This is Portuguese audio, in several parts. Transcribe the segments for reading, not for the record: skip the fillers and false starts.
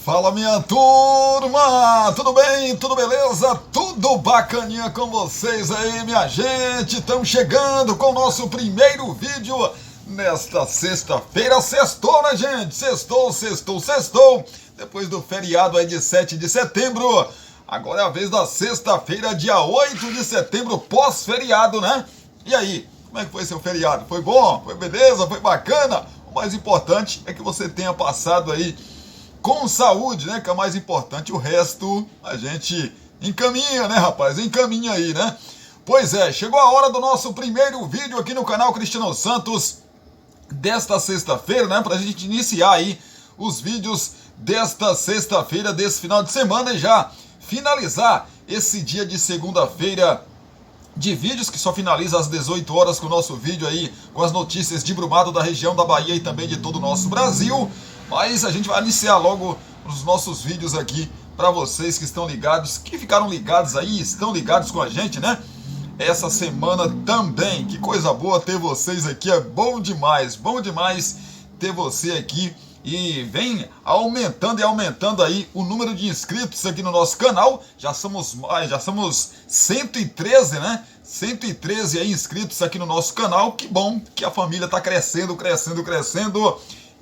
Fala, minha turma! Tudo bem? Tudo beleza? Tudo bacaninha com vocês aí, minha gente? Estamos chegando com o nosso primeiro vídeo nesta sexta-feira. Sextou, né, gente? Sextou. Depois do feriado aí de 7 de setembro. Agora é a vez da sexta-feira, dia 8 de setembro, pós-feriado, né? E aí, como é que foi seu feriado? Foi bom? Foi beleza? Foi bacana? O mais importante é que você tenha passado aí com saúde, né? Que é o mais importante. O resto a gente encaminha, né, rapaz? Encaminha aí, né? Pois é, chegou a hora do nosso primeiro vídeo aqui no canal Cristiano Santos desta sexta-feira, né? Pra gente iniciar aí os vídeos desta sexta-feira, desse final de semana e já finalizar esse dia de segunda-feira de vídeos, que só finaliza às 18 horas com o nosso vídeo aí, com as notícias de Brumado, da região da Bahia e também de todo o nosso Brasil. Mas a gente vai iniciar logo os nossos vídeos aqui para vocês que estão ligados, que ficaram ligados aí, estão ligados com a gente, né? Essa semana também, que coisa boa ter vocês aqui, é bom demais ter você aqui. E vem aumentando aí o número de inscritos aqui no nosso canal. Já somos 113, né? 113 aí inscritos aqui no nosso canal. Que bom que a família está crescendo.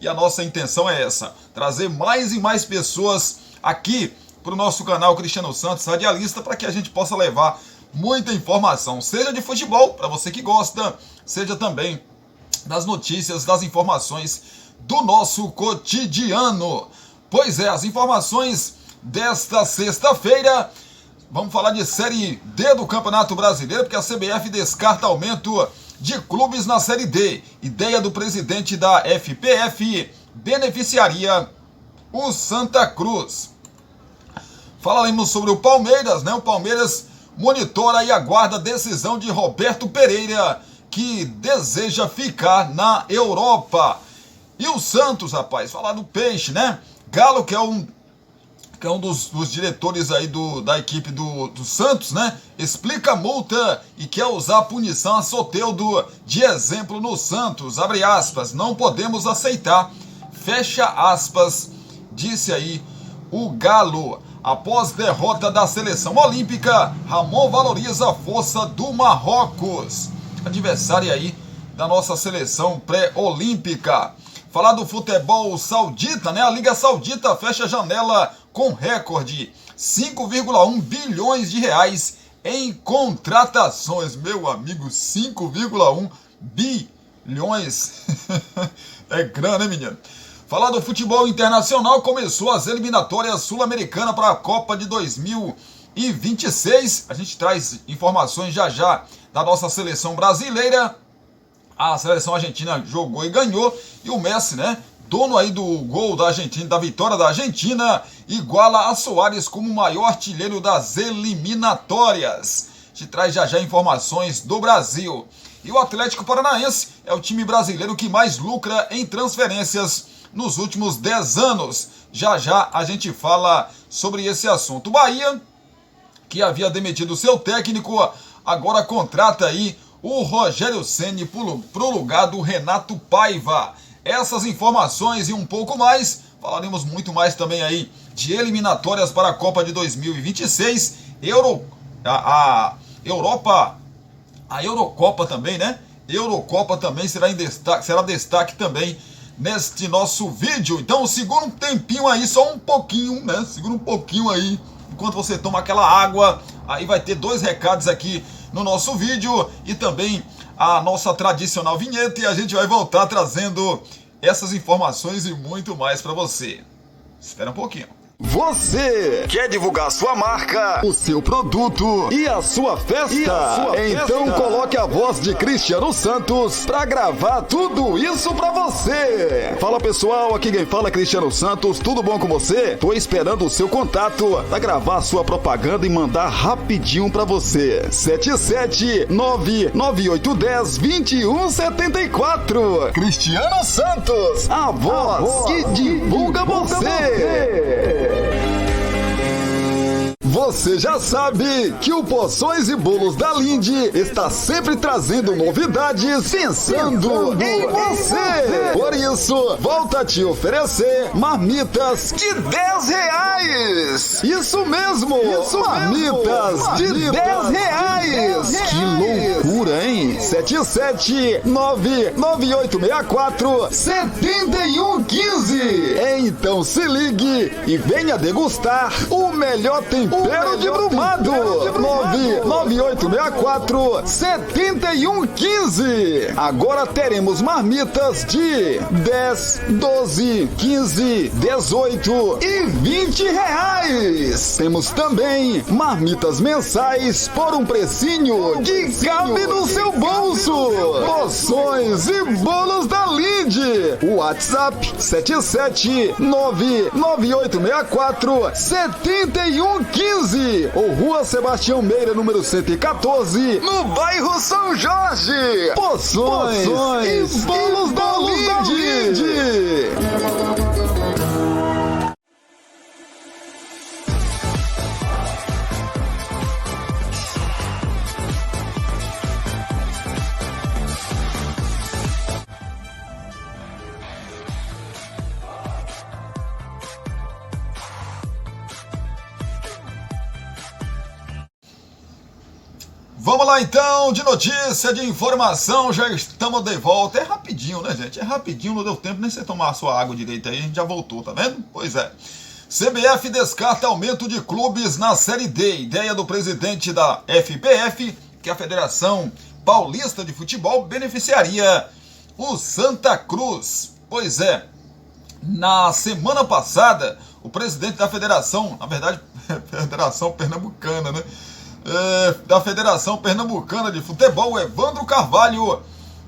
E a nossa intenção é essa: trazer mais e mais pessoas aqui para o nosso canal Cristiano Santos Radialista, para que a gente possa levar muita informação, seja de futebol, para você que gosta, seja também das notícias, das informações do nosso cotidiano. Pois é, as informações desta sexta-feira. Vamos falar de Série D do Campeonato Brasileiro, porque a CBF descarta aumento de clubes na Série D. Ideia do presidente da FPF beneficiaria o Santa Cruz. Falaremos sobre o Palmeiras, né? O Palmeiras monitora e aguarda a decisão de Roberto Pereira, que deseja ficar na Europa. E o Santos, rapaz, falar do Peixe, né? Galo, que é um dos diretores aí da equipe do Santos, né? Explica a multa e quer usar a punição a Soteldo de exemplo no Santos. Abre aspas, não podemos aceitar. Fecha aspas, disse aí o Galo. Após derrota da seleção olímpica, Ramon valoriza a força do Marrocos, adversário aí da nossa seleção pré-olímpica. Falar do futebol saudita, né? A Liga Saudita fecha a janela com recorde, 5,1 bilhões de reais em contratações. Meu amigo, 5,1 bilhões. É grana, hein, menino? Falar do futebol internacional, começou as eliminatórias sul-americanas para a Copa de 2026. A gente traz informações já da nossa seleção brasileira. A seleção argentina jogou e ganhou. E o Messi, né, dono aí do gol da Argentina, da vitória da Argentina, iguala a Soares como o maior artilheiro das eliminatórias. A gente traz já informações do Brasil. E o Atlético Paranaense é o time brasileiro que mais lucra em transferências nos últimos 10 anos. Já a gente fala sobre esse assunto. O Bahia, que havia demitido seu técnico, agora contrata aí o Rogério Ceni pro lugar do Renato Paiva. Essas informações e um pouco mais, falaremos muito mais também aí de eliminatórias para a Copa de 2026, a Eurocopa também, né? Eurocopa também será destaque também neste nosso vídeo. Então segura um tempinho aí, só um pouquinho, né? Segura um pouquinho aí, enquanto você toma aquela água. Aí vai ter 2 recados aqui no nosso vídeo e também a nossa tradicional vinheta, e a gente vai voltar trazendo essas informações e muito mais para você. Espera um pouquinho. Você quer divulgar sua marca, o seu produto e a sua festa? Então coloque a voz de Cristiano Santos pra gravar tudo isso pra você. Fala pessoal, aqui quem fala é Cristiano Santos, tudo bom com você? Tô esperando o seu contato pra gravar sua propaganda e mandar rapidinho pra você. 77998102174. Cristiano Santos, a voz que divulga você. você já sabe que o Porções e Bolos da Lindy está sempre trazendo novidades pensando em você. Por isso, volta a te oferecer marmitas de R$10. Isso mesmo, marmitas de R$10. Que loucura, hein? 77998647115. Então se ligue e venha degustar o melhor tempero de Brumado. 998647115. Agora teremos marmitas de 10, 12, 15, 18 e R$20. Temos também marmitas mensais por um precinho que cabe no seu bolso. Porções e Bolos da Lindy. WhatsApp 77998647115 ou Rua Sebastião Meira, número 114, no bairro São Jorge. Porções e Bolos da Lindy. Vamos lá então, de notícia, de informação, já estamos de volta. É rapidinho, né, gente? É rapidinho, não deu tempo nem você tomar a sua água direito aí, a gente já voltou, tá vendo? Pois é. CBF descarta aumento de clubes na Série D. Ideia do presidente da FPF, que é a Federação Paulista de Futebol, beneficiaria o Santa Cruz. Pois é, na semana passada, o presidente da federação, na verdade, Federação Pernambucana, né? Da Federação Pernambucana de Futebol, Evandro Carvalho,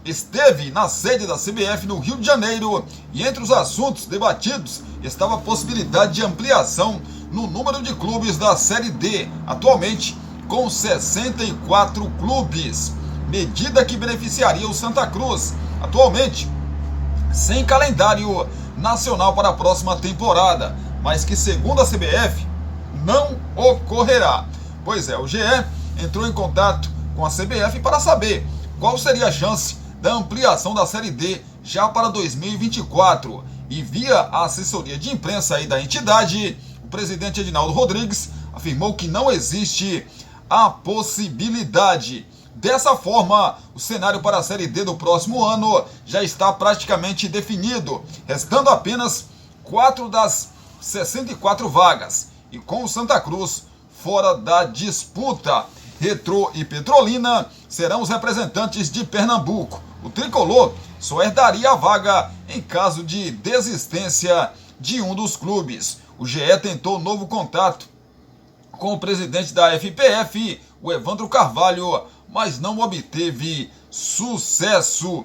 esteve na sede da CBF no Rio de Janeiro e entre os assuntos debatidos estava a possibilidade de ampliação no número de clubes da Série D, atualmente com 64 clubes, medida que beneficiaria o Santa Cruz, atualmente sem calendário nacional para a próxima temporada, mas que segundo a CBF não ocorrerá. Pois é, o GE entrou em contato com a CBF para saber qual seria a chance da ampliação da Série D já para 2024. E via a assessoria de imprensa aí da entidade, o presidente Edinaldo Rodrigues afirmou que não existe a possibilidade. Dessa forma, o cenário para a Série D do próximo ano já está praticamente definido, restando apenas 4 das 64 vagas. E com o Santa Cruz fora da disputa, Retrô e Petrolina serão os representantes de Pernambuco. O tricolor só herdaria a vaga em caso de desistência de um dos clubes. O GE tentou novo contato com o presidente da FPF, o Evandro Carvalho, mas não obteve sucesso.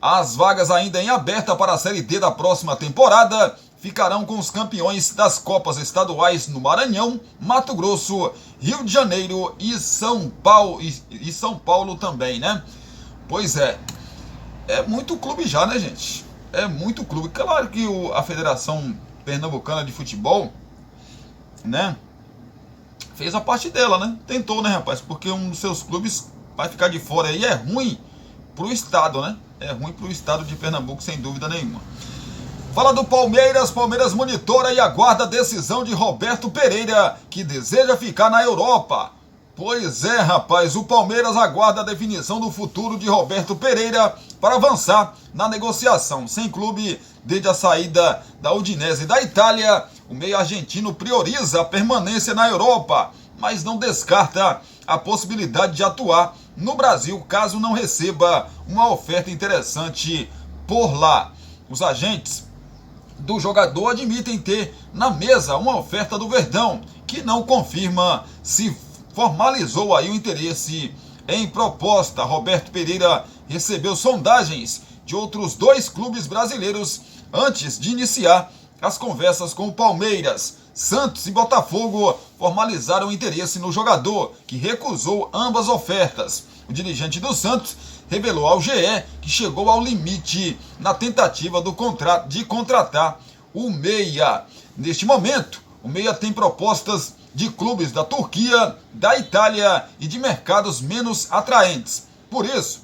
As vagas ainda em aberta para a Série D da próxima temporada ficarão com os campeões das Copas Estaduais no Maranhão, Mato Grosso, Rio de Janeiro e São Paulo, e São Paulo também, né? Pois é muito clube já, né, gente? É muito clube. Claro que a Federação Pernambucana de Futebol, né, fez a parte dela, né? Tentou, né, rapaz? Porque um dos seus clubes vai ficar de fora aí, é ruim pro estado, né? É ruim pro estado de Pernambuco, sem dúvida nenhuma. Fala do Palmeiras. Palmeiras monitora e aguarda a decisão de Roberto Pereira, que deseja ficar na Europa. Pois é, rapaz, o Palmeiras aguarda a definição do futuro de Roberto Pereira para avançar na negociação. Sem clube desde a saída da Udinese da Itália, o meio argentino prioriza a permanência na Europa, mas não descarta a possibilidade de atuar no Brasil caso não receba uma oferta interessante por lá. Os agentes do jogador admitem ter na mesa uma oferta do Verdão, que não confirma se formalizou aí o interesse em proposta. Roberto Pereira recebeu sondagens de outros 2 clubes brasileiros antes de iniciar as conversas com o Palmeiras. Santos e Botafogo formalizaram interesse no jogador, que recusou ambas ofertas. O dirigente do Santos revelou ao GE que chegou ao limite na tentativa de contratar o meia. Neste momento, o meia tem propostas de clubes da Turquia, da Itália e de mercados menos atraentes. Por isso,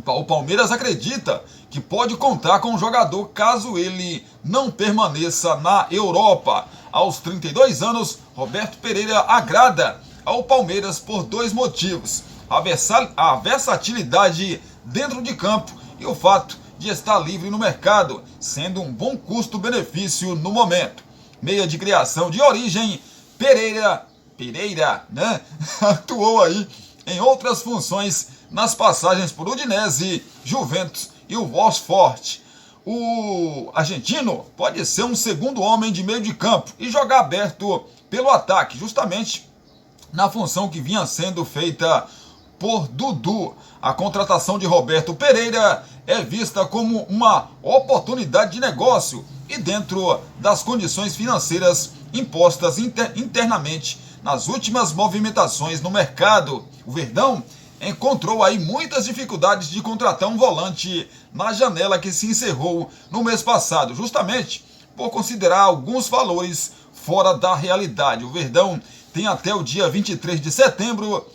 o Palmeiras acredita que pode contar com o jogador caso ele não permaneça na Europa. Aos 32 anos, Roberto Pereira agrada ao Palmeiras por dois motivos: a versatilidade dentro de campo e o fato de estar livre no mercado, sendo um bom custo-benefício no momento. Meia de criação de origem, Pereira, né? Atuou aí em outras funções nas passagens por Udinese, Juventus e o Wolfsburg. O argentino pode ser um segundo homem de meio de campo e jogar aberto pelo ataque, justamente na função que vinha sendo feita por Dudu. A contratação de Roberto Pereira é vista como uma oportunidade de negócio e dentro das condições financeiras impostas internamente nas últimas movimentações no mercado. O Verdão encontrou aí muitas dificuldades de contratar um volante na janela que se encerrou no mês passado, justamente por considerar alguns valores fora da realidade. O Verdão tem até o dia 23 de setembro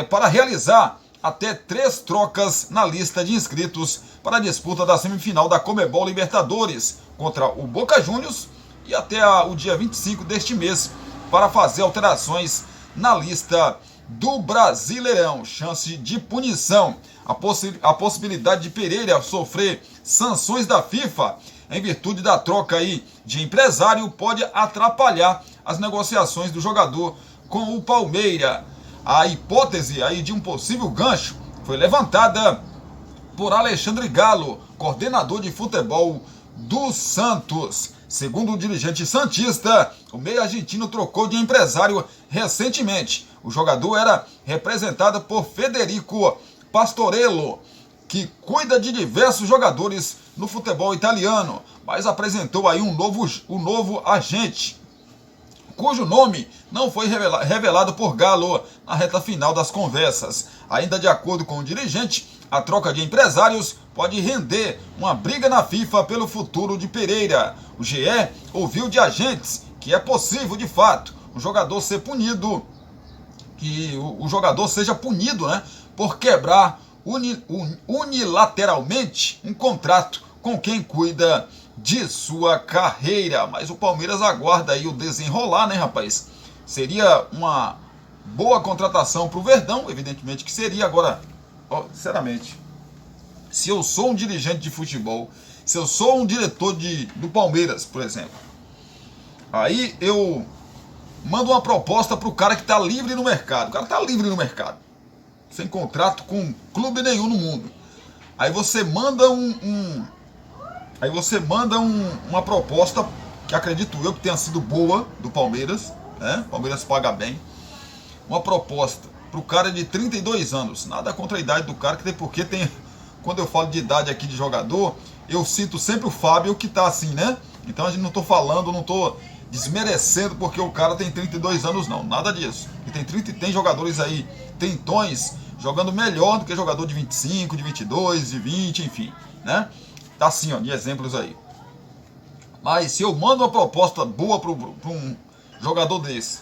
para realizar até 3 trocas na lista de inscritos para a disputa da semifinal da Conmebol Libertadores contra o Boca Juniors e até o dia 25 deste mês para fazer alterações na lista do Brasileirão. Chance de punição. A possibilidade de Pereira sofrer sanções da FIFA em virtude da troca aí de empresário pode atrapalhar as negociações do jogador com o Palmeiras. A hipótese aí de um possível gancho foi levantada por Alexandre Galo, coordenador de futebol do Santos. Segundo o dirigente santista, o meio argentino trocou de empresário recentemente. O jogador era representado por Federico Pastorello, que cuida de diversos jogadores no futebol italiano, mas apresentou aí um novo agente, cujo nome não foi revelado por Galo na reta final das conversas. Ainda de acordo com o dirigente, a troca de empresários pode render uma briga na FIFA pelo futuro de Pereira. O GE ouviu de agentes que é possível, de fato, o jogador seja punido, né, por quebrar unilateralmente um contrato com quem cuida de sua carreira. Mas o Palmeiras aguarda aí o desenrolar, né, rapaz? Seria uma boa contratação para o Verdão, evidentemente que seria. Agora, sinceramente, se eu sou um dirigente de futebol, se eu sou um diretor do Palmeiras, por exemplo, aí eu mando uma proposta para o cara que está livre no mercado. O cara está livre no mercado, sem contrato com clube nenhum no mundo. Aí você manda uma proposta que acredito eu que tenha sido boa do Palmeiras, né? O Palmeiras paga bem. Uma proposta para o cara de 32 anos. Nada contra a idade do cara, que tem porque tem. Quando eu falo de idade aqui de jogador, eu cito sempre o Fábio, que tá assim, né? Então a gente não tô desmerecendo porque o cara tem 32 anos, não. Nada disso. E tem jogadores aí, trintões, jogando melhor do que jogador de 25, de 22, de 20, enfim, né? Tá assim, ó, de exemplos aí. Mas se eu mando uma proposta boa para um jogador desse,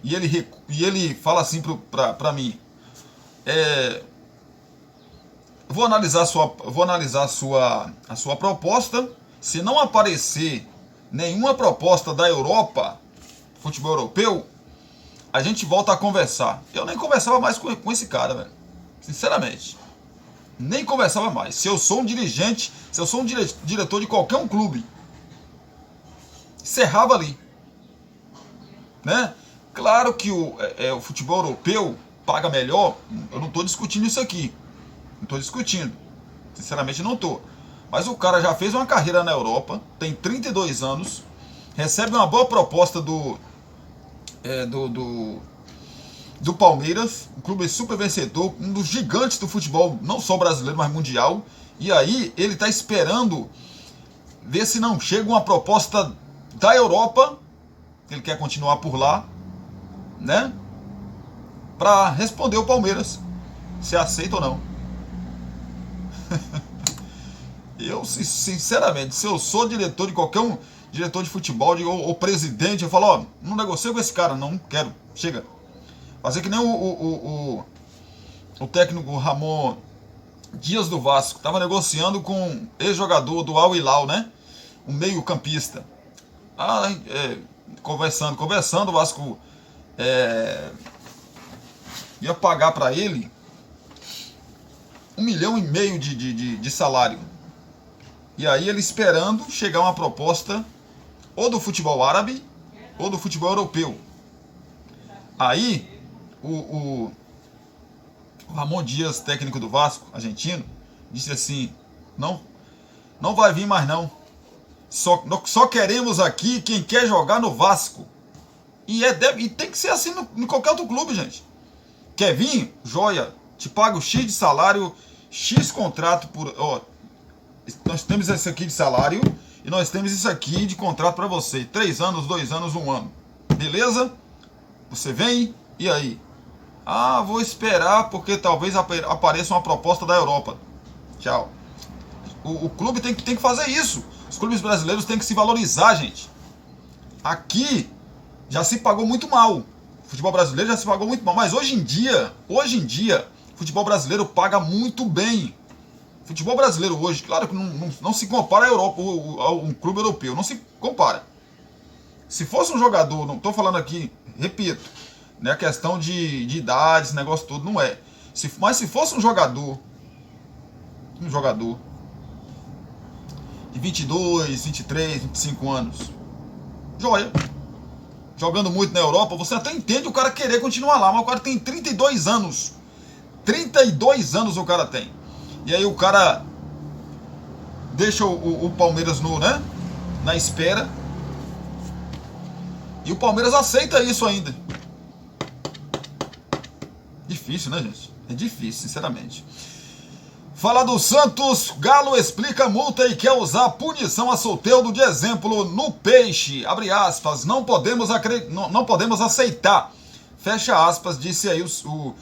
e ele fala assim para mim, vou analisar a sua proposta. Se não aparecer nenhuma proposta da Europa, futebol europeu, a gente volta a conversar. Eu nem conversava mais com esse cara, velho. Sinceramente. Nem conversava mais. Se eu sou um dirigente, se eu sou um diretor de qualquer um clube, encerrava ali, né? Claro que o futebol europeu paga melhor. Eu não estou discutindo isso aqui. Não estou discutindo. Sinceramente não estou. Mas o cara já fez uma carreira na Europa, tem 32 anos, recebe uma boa proposta do Palmeiras, um clube super vencedor, um dos gigantes do futebol, não só brasileiro, mas mundial. E aí ele está esperando ver se não chega uma proposta da Europa, ele quer continuar por lá, né? Para responder o Palmeiras se aceita ou não. Eu, sinceramente, se eu sou diretor de diretor de futebol ou presidente, eu falo, ó, não negocio com esse cara, não quero, chega. Fazer que nem o técnico Ramon Dias do Vasco, estava negociando com ex-jogador do Al Hilal, né? Um meio-campista. Conversando, o Vasco ia pagar para ele 1,5 milhão de salário. E aí ele esperando chegar uma proposta ou do futebol árabe ou do futebol europeu. Aí o Ramon Dias, técnico do Vasco, argentino, disse assim, não vai vir mais não. Só queremos aqui quem quer jogar no Vasco. E tem que ser assim em qualquer outro clube, gente. Quer vir? Joia. Te pago X de salário, X contrato por... Ó, nós temos esse aqui de salário e nós temos isso aqui de contrato para você. 3 anos, 2 anos, 1 ano. Beleza? Você vem? E aí? Vou esperar porque talvez apareça uma proposta da Europa. Tchau. O clube tem que fazer isso. Os clubes brasileiros têm que se valorizar, gente. Aqui já se pagou muito mal. O futebol brasileiro já se pagou muito mal. Mas hoje em dia, o futebol brasileiro paga muito bem. O futebol brasileiro hoje, claro que não se compara à Europa, a um clube europeu. Não se compara. Se fosse um jogador, não estou falando aqui, repito, não é a questão de idade, esse negócio todo, não é. Mas se fosse um jogador de 22, 23, 25 anos, joia, jogando muito na Europa, você até entende o cara querer continuar lá, mas o cara tem 32 anos. 32 anos o cara tem. E aí o cara deixa o Palmeiras na espera. E o Palmeiras aceita isso ainda. Difícil, né, gente? É difícil, sinceramente. Fala do Santos, Galo explica multa e quer usar punição a Soteldo de exemplo no Peixe. Abre aspas, não podemos aceitar. Fecha aspas, disse aí o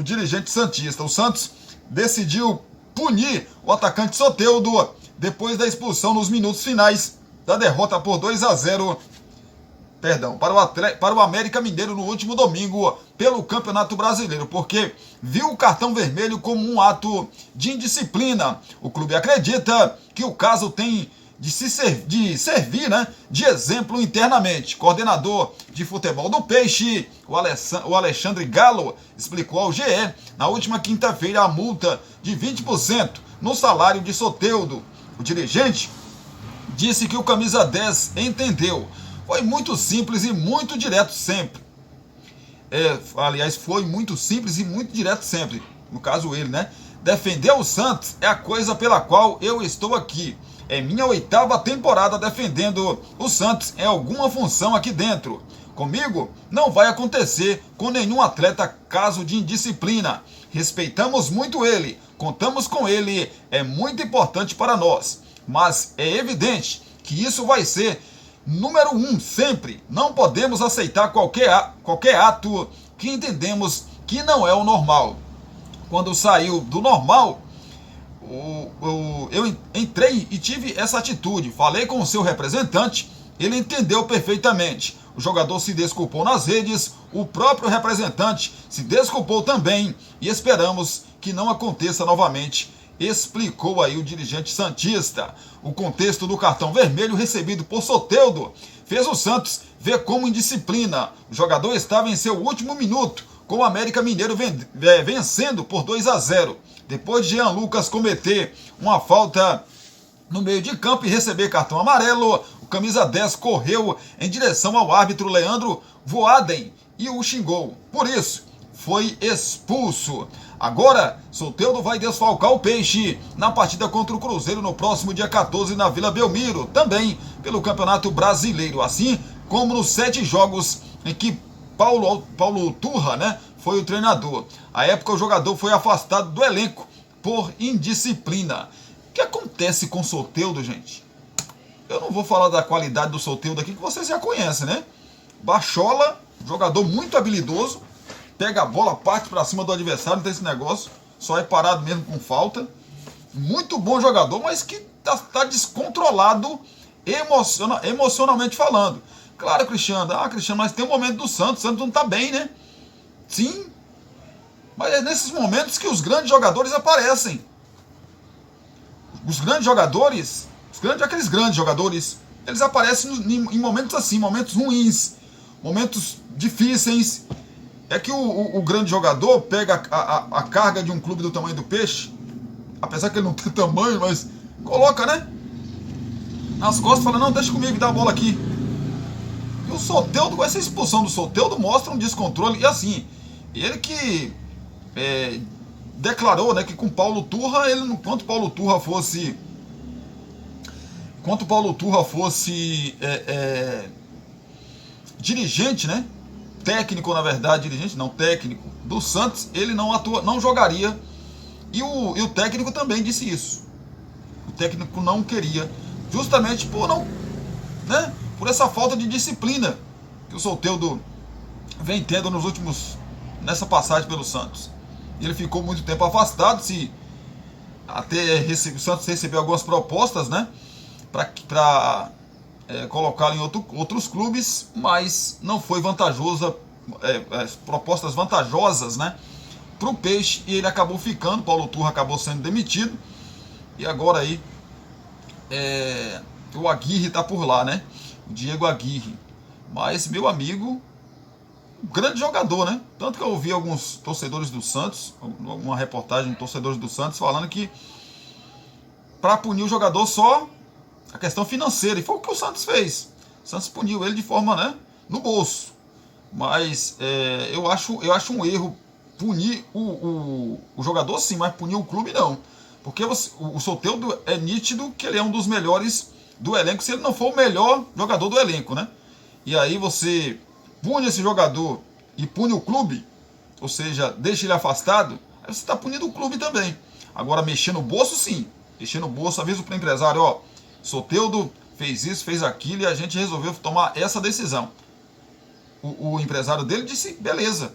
dirigente santista. O Santos decidiu punir o atacante Soteldo depois da expulsão nos minutos finais da derrota por 2-0 para o América Mineiro no último domingo pelo Campeonato Brasileiro, porque viu o cartão vermelho como um ato de indisciplina. O clube acredita que o caso tem de servir de exemplo internamente. Coordenador de futebol do Peixe, o Alexandre Galo, explicou ao GE na última quinta-feira a multa de 20% no salário de Soteldo. O dirigente disse que o camisa 10 entendeu. Foi muito simples e muito direto sempre. Aliás, foi muito simples e muito direto sempre. No caso ele, né? Defender o Santos é a coisa pela qual eu estou aqui. É minha 8ª temporada defendendo o Santos em alguma função aqui dentro. Comigo não vai acontecer com nenhum atleta caso de indisciplina. Respeitamos muito ele, contamos com ele, é muito importante para nós. Mas é evidente que isso vai ser número 1 sempre. Não podemos aceitar qualquer ato que entendemos que não é o normal. Quando saiu do normal, eu entrei e tive essa atitude. Falei com o seu representante, ele entendeu perfeitamente. O jogador se desculpou nas redes, o próprio representante se desculpou também e esperamos que não aconteça novamente, explicou aí o dirigente santista. O contexto do cartão vermelho recebido por Soteldo fez o Santos ver como indisciplina. O jogador estava em seu último minuto, com o América Mineiro vencendo por 2-0. Depois de Jean Lucas cometer uma falta no meio de campo e receber cartão amarelo, o camisa 10 correu em direção ao árbitro Leandro Voaden e o xingou. Por isso, foi expulso. Agora, Soteldo vai desfalcar o Peixe na partida contra o Cruzeiro no próximo dia 14 na Vila Belmiro, também pelo Campeonato Brasileiro, assim como nos 7 jogos em que Paulo Turra, foi o treinador. À época, o jogador foi afastado do elenco por indisciplina. O que acontece com o Soteldo, gente? Eu não vou falar da qualidade do Soteldo aqui, que vocês já conhecem, né? Bachola, jogador muito habilidoso, pega a bola, parte para cima do adversário, não tem esse negócio, só é parado mesmo com falta. Muito bom jogador, mas que tá descontrolado emocionalmente falando. Claro, Cristiano, mas tem um momento do Santos, o Santos não está bem, né? Sim, mas é nesses momentos que os grandes jogadores aparecem. Os grandes jogadores, aqueles grandes jogadores, eles aparecem em momentos assim, momentos ruins, momentos difíceis. É que o grande jogador pega a carga de um clube do tamanho do Peixe, apesar que ele não tem tamanho, mas coloca, né? Nas costas, fala, não, deixa comigo, dá a bola aqui. E o Soteldo, essa expulsão do Soteldo mostra um descontrole. E assim, ele que declarou, né, que com Paulo Turra, enquanto Paulo Turra fosse dirigente, né? Técnico, na verdade, técnico do Santos, ele não jogaria. E o técnico também disse isso. O técnico não queria, justamente por essa falta de disciplina que o Soteldo vem tendo nessa passagem pelo Santos. Ele ficou muito tempo afastado, o Santos recebeu algumas propostas, né, para colocá-lo em outros clubes, mas não foi vantajosa, propostas vantajosas, né, para o Peixe, e ele acabou ficando. Paulo Turra acabou sendo demitido, e agora aí o Aguirre está por lá, né, o Diego Aguirre. Mas, meu amigo, um grande jogador, né? Tanto que eu ouvi alguns torcedores do Santos, uma reportagem de torcedores do Santos falando que para punir o jogador só a questão financeira, e foi o que o Santos fez. O Santos puniu ele de forma, né, no bolso. Mas eu acho um erro punir o jogador, sim, mas punir o clube não. Porque o Soteldo é nítido que ele é um dos melhores do elenco, se ele não for o melhor jogador do elenco, né? E aí você pune esse jogador e pune o clube, ou seja, deixa ele afastado, aí você está punindo o clube também. Agora, mexer no bolso, sim. Mexer no bolso, avisa para o empresário, ó, Soteldo fez isso, fez aquilo, e a gente resolveu tomar essa decisão. O empresário dele disse, beleza,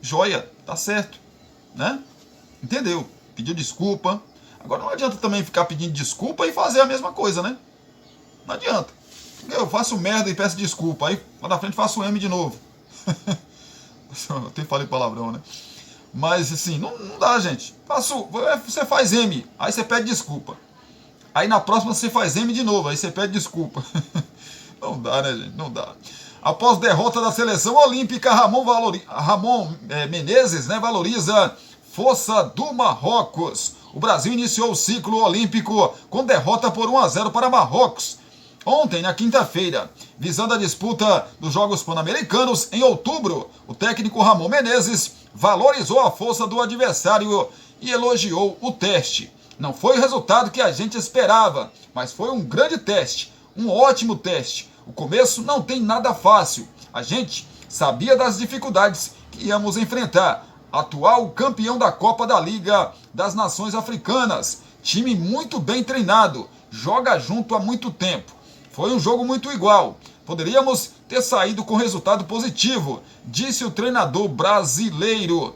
joia, tá certo, né? Entendeu? Pediu desculpa. Agora não adianta também ficar pedindo desculpa e fazer a mesma coisa, né? Não adianta. Eu faço merda e peço desculpa, aí lá na frente faço M de novo. Eu até falei palavrão, né? Mas assim, não dá, gente. Você faz M, aí você pede desculpa. Aí na próxima você faz M de novo, aí você pede desculpa. Não dá, né, gente? Não dá. Após derrota da seleção olímpica, Ramon Menezes, né, valoriza força do Marrocos. O Brasil iniciou o ciclo olímpico com derrota por 1-0 para Marrocos ontem, na quinta-feira. Visando a disputa dos Jogos Pan-Americanos em outubro, o técnico Ramon Menezes valorizou a força do adversário e elogiou o teste. Não foi o resultado que a gente esperava, mas foi um grande teste, um ótimo teste. O começo não tem nada fácil. A gente sabia das dificuldades que íamos enfrentar. Atual campeão da Copa da Liga das Nações Africanas. Time muito bem treinado. Joga junto há muito tempo. Foi um jogo muito igual. Poderíamos ter saído com resultado positivo, disse o treinador brasileiro.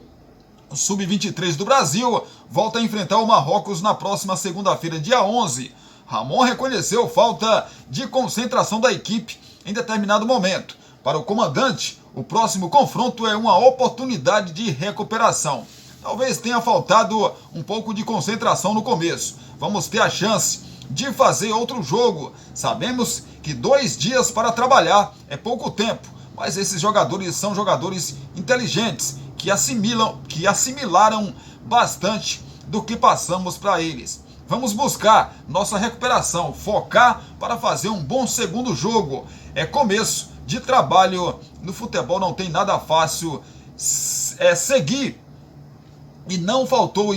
O Sub-23 do Brasil volta a enfrentar o Marrocos na próxima segunda-feira, dia 11. Ramon reconheceu falta de concentração da equipe em determinado momento. Para o comandante, o próximo confronto é uma oportunidade de recuperação. Talvez tenha faltado um pouco de concentração no começo. Vamos ter a chance de fazer outro jogo. Sabemos que 2 dias para trabalhar é pouco tempo, mas esses jogadores são jogadores inteligentes, que assimilaram bastante do que passamos para eles. Vamos buscar nossa recuperação, focar para fazer um bom segundo jogo. É começo de trabalho. No futebol não tem nada fácil. Seguir. E não faltou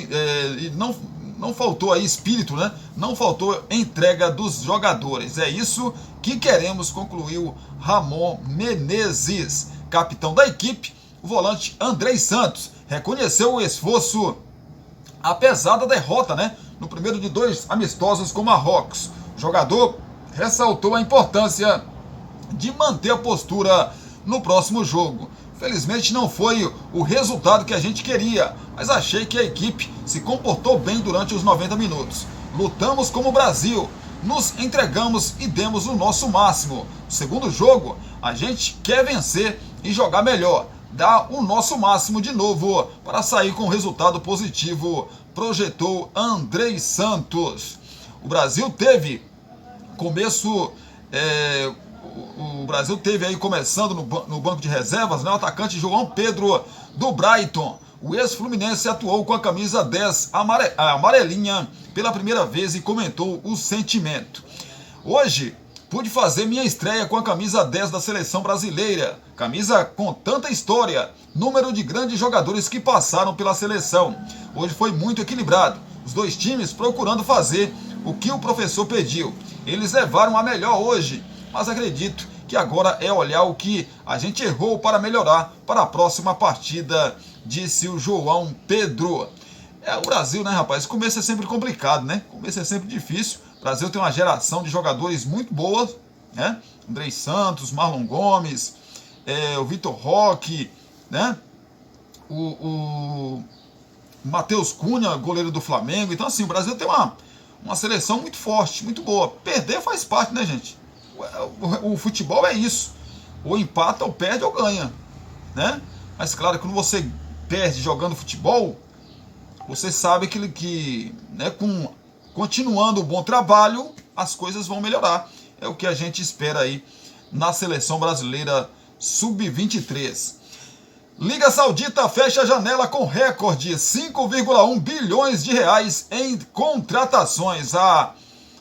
aí espírito, né? Não faltou entrega dos jogadores. É isso que queremos, concluiu Ramon Menezes. Capitão da equipe, o volante Andrei Santos reconheceu o esforço apesar da derrota, né, no primeiro de 2 amistosos com Marrocos. O jogador ressaltou a importância de manter a postura no próximo jogo. Felizmente não foi o resultado que a gente queria, mas achei que a equipe se comportou bem durante os 90 minutos. Lutamos como Brasil, nos entregamos e demos o nosso máximo. No segundo jogo, a gente quer vencer e jogar melhor, dar o nosso máximo de novo para sair com resultado positivo, projetou Andrei Santos. O Brasil teve o Brasil teve aí começando no banco de reservas, né, o atacante João Pedro do Brighton. O ex-fluminense atuou com a camisa 10 amarelinha pela primeira vez e comentou o sentimento. Hoje pude fazer minha estreia com a camisa 10 da seleção brasileira, camisa com tanta história, número de grandes jogadores que passaram pela seleção. Hoje foi muito equilibrado, os dois times procurando fazer o que o professor pediu. Eles levaram a melhor hoje, mas acredito que agora é olhar o que a gente errou para melhorar para a próxima partida, disse o João Pedro. É o Brasil, né, rapaz? Começo é sempre complicado, né? Começo é sempre difícil. O Brasil tem uma geração de jogadores muito boas, né? Andrei Santos, Marlon Gomes, o Vitor Roque, né? O Matheus Cunha, goleiro do Flamengo. Então, assim, o Brasil tem uma seleção muito forte, muito boa. Perder faz parte, né, gente? O futebol é isso. Ou empata, ou perde, ou ganha, né? Mas, claro, quando você perde jogando futebol, você sabe que né, continuando o bom trabalho, as coisas vão melhorar. É o que a gente espera aí na seleção brasileira sub-23. Liga Saudita fecha a janela com recorde 5,1 bilhões de reais em contratações. A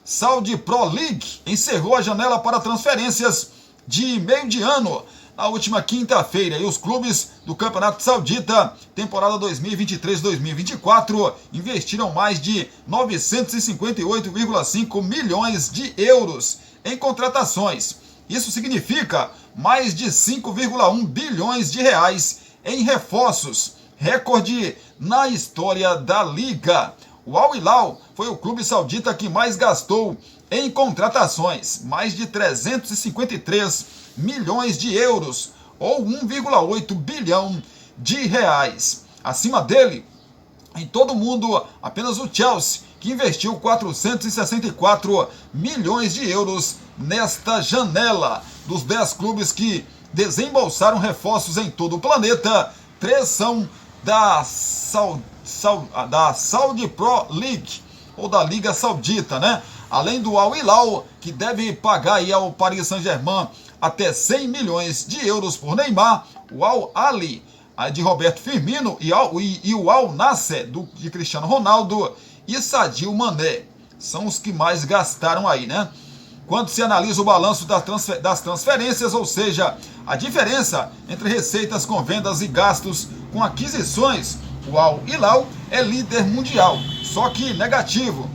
Saudi Pro League encerrou a janela para transferências de meio de ano na última quinta-feira, e os clubes do Campeonato Saudita, temporada 2023-2024, investiram mais de 958,5 milhões de euros em contratações. Isso significa mais de 5,1 bilhões de reais em reforços, recorde na história da Liga. O Al Hilal foi o clube saudita que mais gastou em contratações, mais de 353 milhões de euros, ou 1,8 bilhão de reais. Acima dele, em todo o mundo, apenas o Chelsea, que investiu 464 milhões de euros nesta janela. Dos 10 clubes que desembolsaram reforços em todo o planeta, 3 são da Saudi Pro League, ou da Liga Saudita, né? Além do Al Hilal, que deve pagar aí ao Paris Saint-Germain até 100 milhões de euros por Neymar, o Al Ahly de Roberto Firmino e o Al Nassr de Cristiano Ronaldo e Sadio Mané. São os que mais gastaram aí, né? Quando se analisa o balanço das transferências, ou seja, a diferença entre receitas com vendas e gastos com aquisições, o Al Hilal é líder mundial, só que negativo,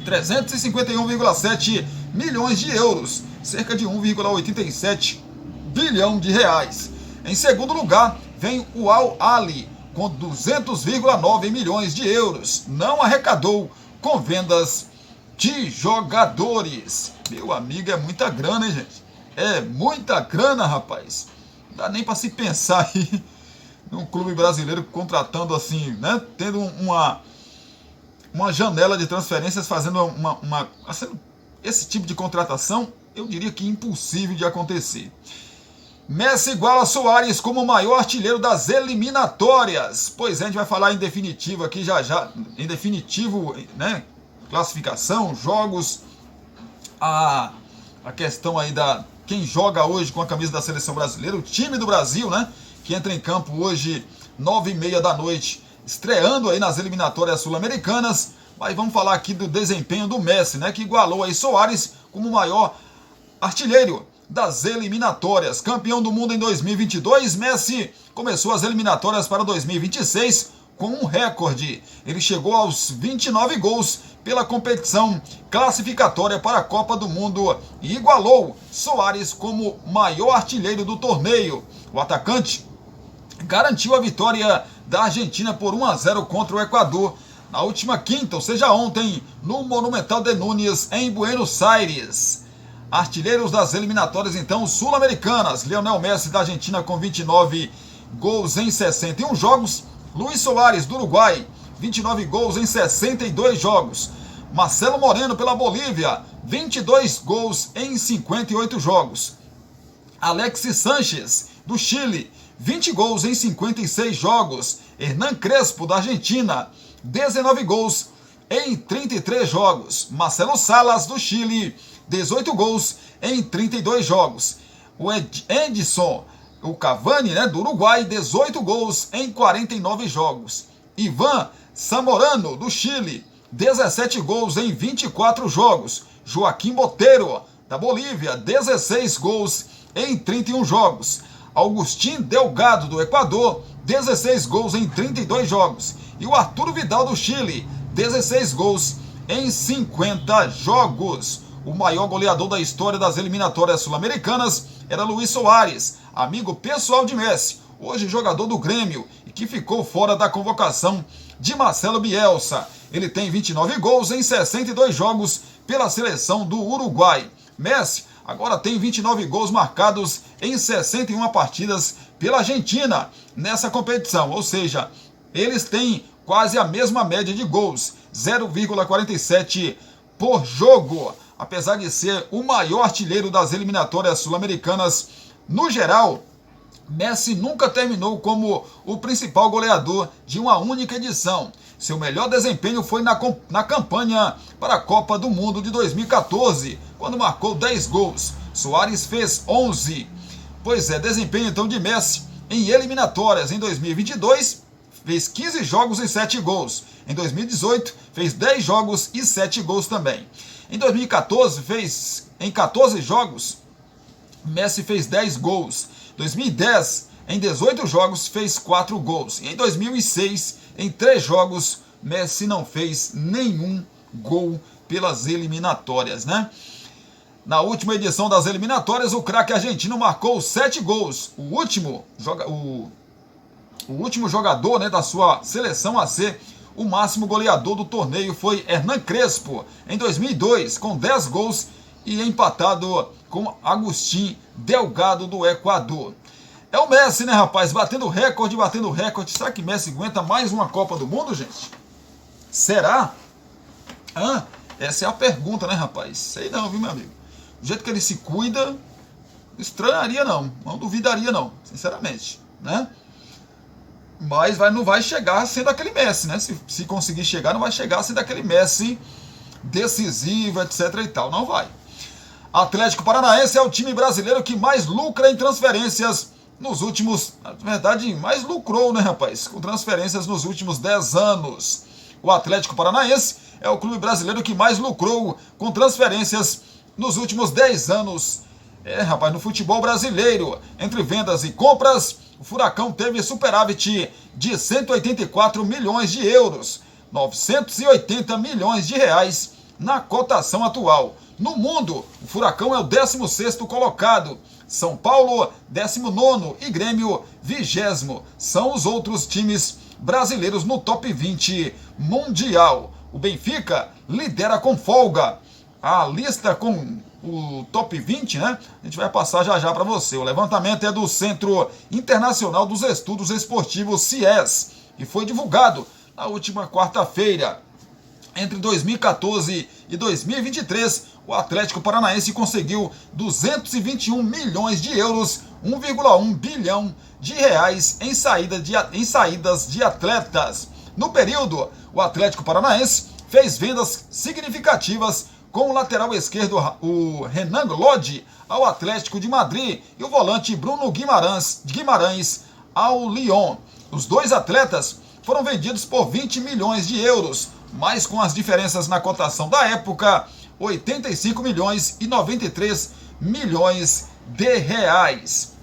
351,7 milhões de euros, cerca de 1,87 bilhão de reais. Em segundo lugar, vem o Al Ahly, com 200,9 milhões de euros. Não arrecadou com vendas de jogadores. Meu amigo, é muita grana, hein, gente? É muita grana, rapaz. Não dá nem para se pensar aí num clube brasileiro contratando assim, né? Tendo uma janela de transferências, fazendo esse tipo de contratação, eu diria que impossível de acontecer. Messi iguala Soares como o maior artilheiro das eliminatórias. Pois é, a gente vai falar em definitivo aqui já, em definitivo, né? Classificação, jogos, a questão aí da quem joga hoje com a camisa da seleção brasileira, o time do Brasil, né? Que entra em campo hoje, 9h30 da noite, estreando aí nas eliminatórias sul-americanas. Mas vamos falar aqui do desempenho do Messi, né? Que igualou aí Soares como o maior artilheiro das eliminatórias. Campeão do mundo em 2022, Messi começou as eliminatórias para 2026 com um recorde. Ele chegou aos 29 gols pela competição classificatória para a Copa do Mundo e igualou Soares como maior artilheiro do torneio. O atacante garantiu a vitória da Argentina por 1-0 contra o Equador na última quinta, ou seja, ontem, no Monumental de Núñez, em Buenos Aires. Artilheiros das eliminatórias, então, sul-americanas. Lionel Messi, da Argentina, com 29 gols em 61 jogos. Luis Soares, do Uruguai, 29 gols em 62 jogos. Marcelo Moreno, pela Bolívia, 22 gols em 58 jogos. Alexis Sánchez, do Chile, 20 gols em 56 jogos. Hernan Crespo, da Argentina, 19 gols em 33 jogos. Marcelo Salas, do Chile, 18 gols em 32 jogos. O Edson, o Cavani, do Uruguai, 18 gols em 49 jogos. Ivan Zamorano, do Chile, 17 gols em 24 jogos. Joaquim Boteiro, da Bolívia, 16 gols em 31 jogos. Agustín Delgado, do Equador, 16 gols em 32 jogos. E o Arturo Vidal, do Chile, 16 gols em 50 jogos. O maior goleador da história das eliminatórias sul-americanas era Luis Soares, amigo pessoal de Messi, hoje jogador do Grêmio e que ficou fora da convocação de Marcelo Bielsa. Ele tem 29 gols em 62 jogos pela seleção do Uruguai. Messi agora tem 29 gols marcados em 61 partidas pela Argentina nessa competição, ou seja, eles têm quase a mesma média de gols, 0,47 por jogo. Apesar de ser o maior artilheiro das eliminatórias sul-americanas no geral, Messi nunca terminou como o principal goleador de uma única edição. Seu melhor desempenho foi na campanha para a Copa do Mundo de 2014, quando marcou 10 gols. Soares fez 11. Pois é, desempenho então de Messi em eliminatórias. Em 2022, fez 15 jogos e 7 gols. Em 2018, fez 10 jogos e 7 gols também. Em 2014, em 14 jogos, Messi fez 10 gols. 2010, em 18 jogos, fez 4 gols. E em 2006, em 3 jogos, Messi não fez nenhum gol pelas eliminatórias, Na última edição das eliminatórias, o craque argentino marcou 7 gols. O último jogador da sua seleção a ser o máximo goleador do torneio foi Hernan Crespo, em 2002, com 10 gols e empatado com Agustín Delgado, do Equador. É o Messi, rapaz, batendo recorde. Será que Messi aguenta mais uma Copa do Mundo, gente? Será? Essa é a pergunta, rapaz? Sei não, viu, meu amigo? Do jeito que ele se cuida, estranharia não duvidaria não, sinceramente, Mas não vai chegar sendo aquele Messi, Se conseguir chegar, não vai chegar sendo aquele Messi decisivo, etc e tal. Não vai. Atlético Paranaense é o time brasileiro que mais lucra em transferências nos últimos... Na verdade, mais lucrou, rapaz? Com transferências nos últimos 10 anos. O Atlético Paranaense é o clube brasileiro que mais lucrou com transferências nos últimos 10 anos. Rapaz, no futebol brasileiro, entre vendas e compras, o Furacão teve superávit de 184 milhões de euros, 980 milhões de reais na cotação atual. No mundo, o Furacão é o 16º colocado, São Paulo 19º e Grêmio 20º. São os outros times brasileiros no top 20 mundial. O Benfica lidera com folga a lista com o top 20, A gente vai passar já para você. O levantamento é do Centro Internacional dos Estudos Esportivos, CIES, e foi divulgado na última quarta-feira. Entre 2014 e 2023, o Atlético Paranaense conseguiu 221 milhões de euros, 1,1 bilhão de reais em saídas de atletas. No período, o Atlético Paranaense fez vendas significativas com o lateral esquerdo, o Renan Lodi, ao Atlético de Madrid, e o volante Bruno Guimarães ao Lyon. Os dois atletas foram vendidos por 20 milhões de euros, mas com as diferenças na cotação da época, 85 milhões e 93 milhões de reais.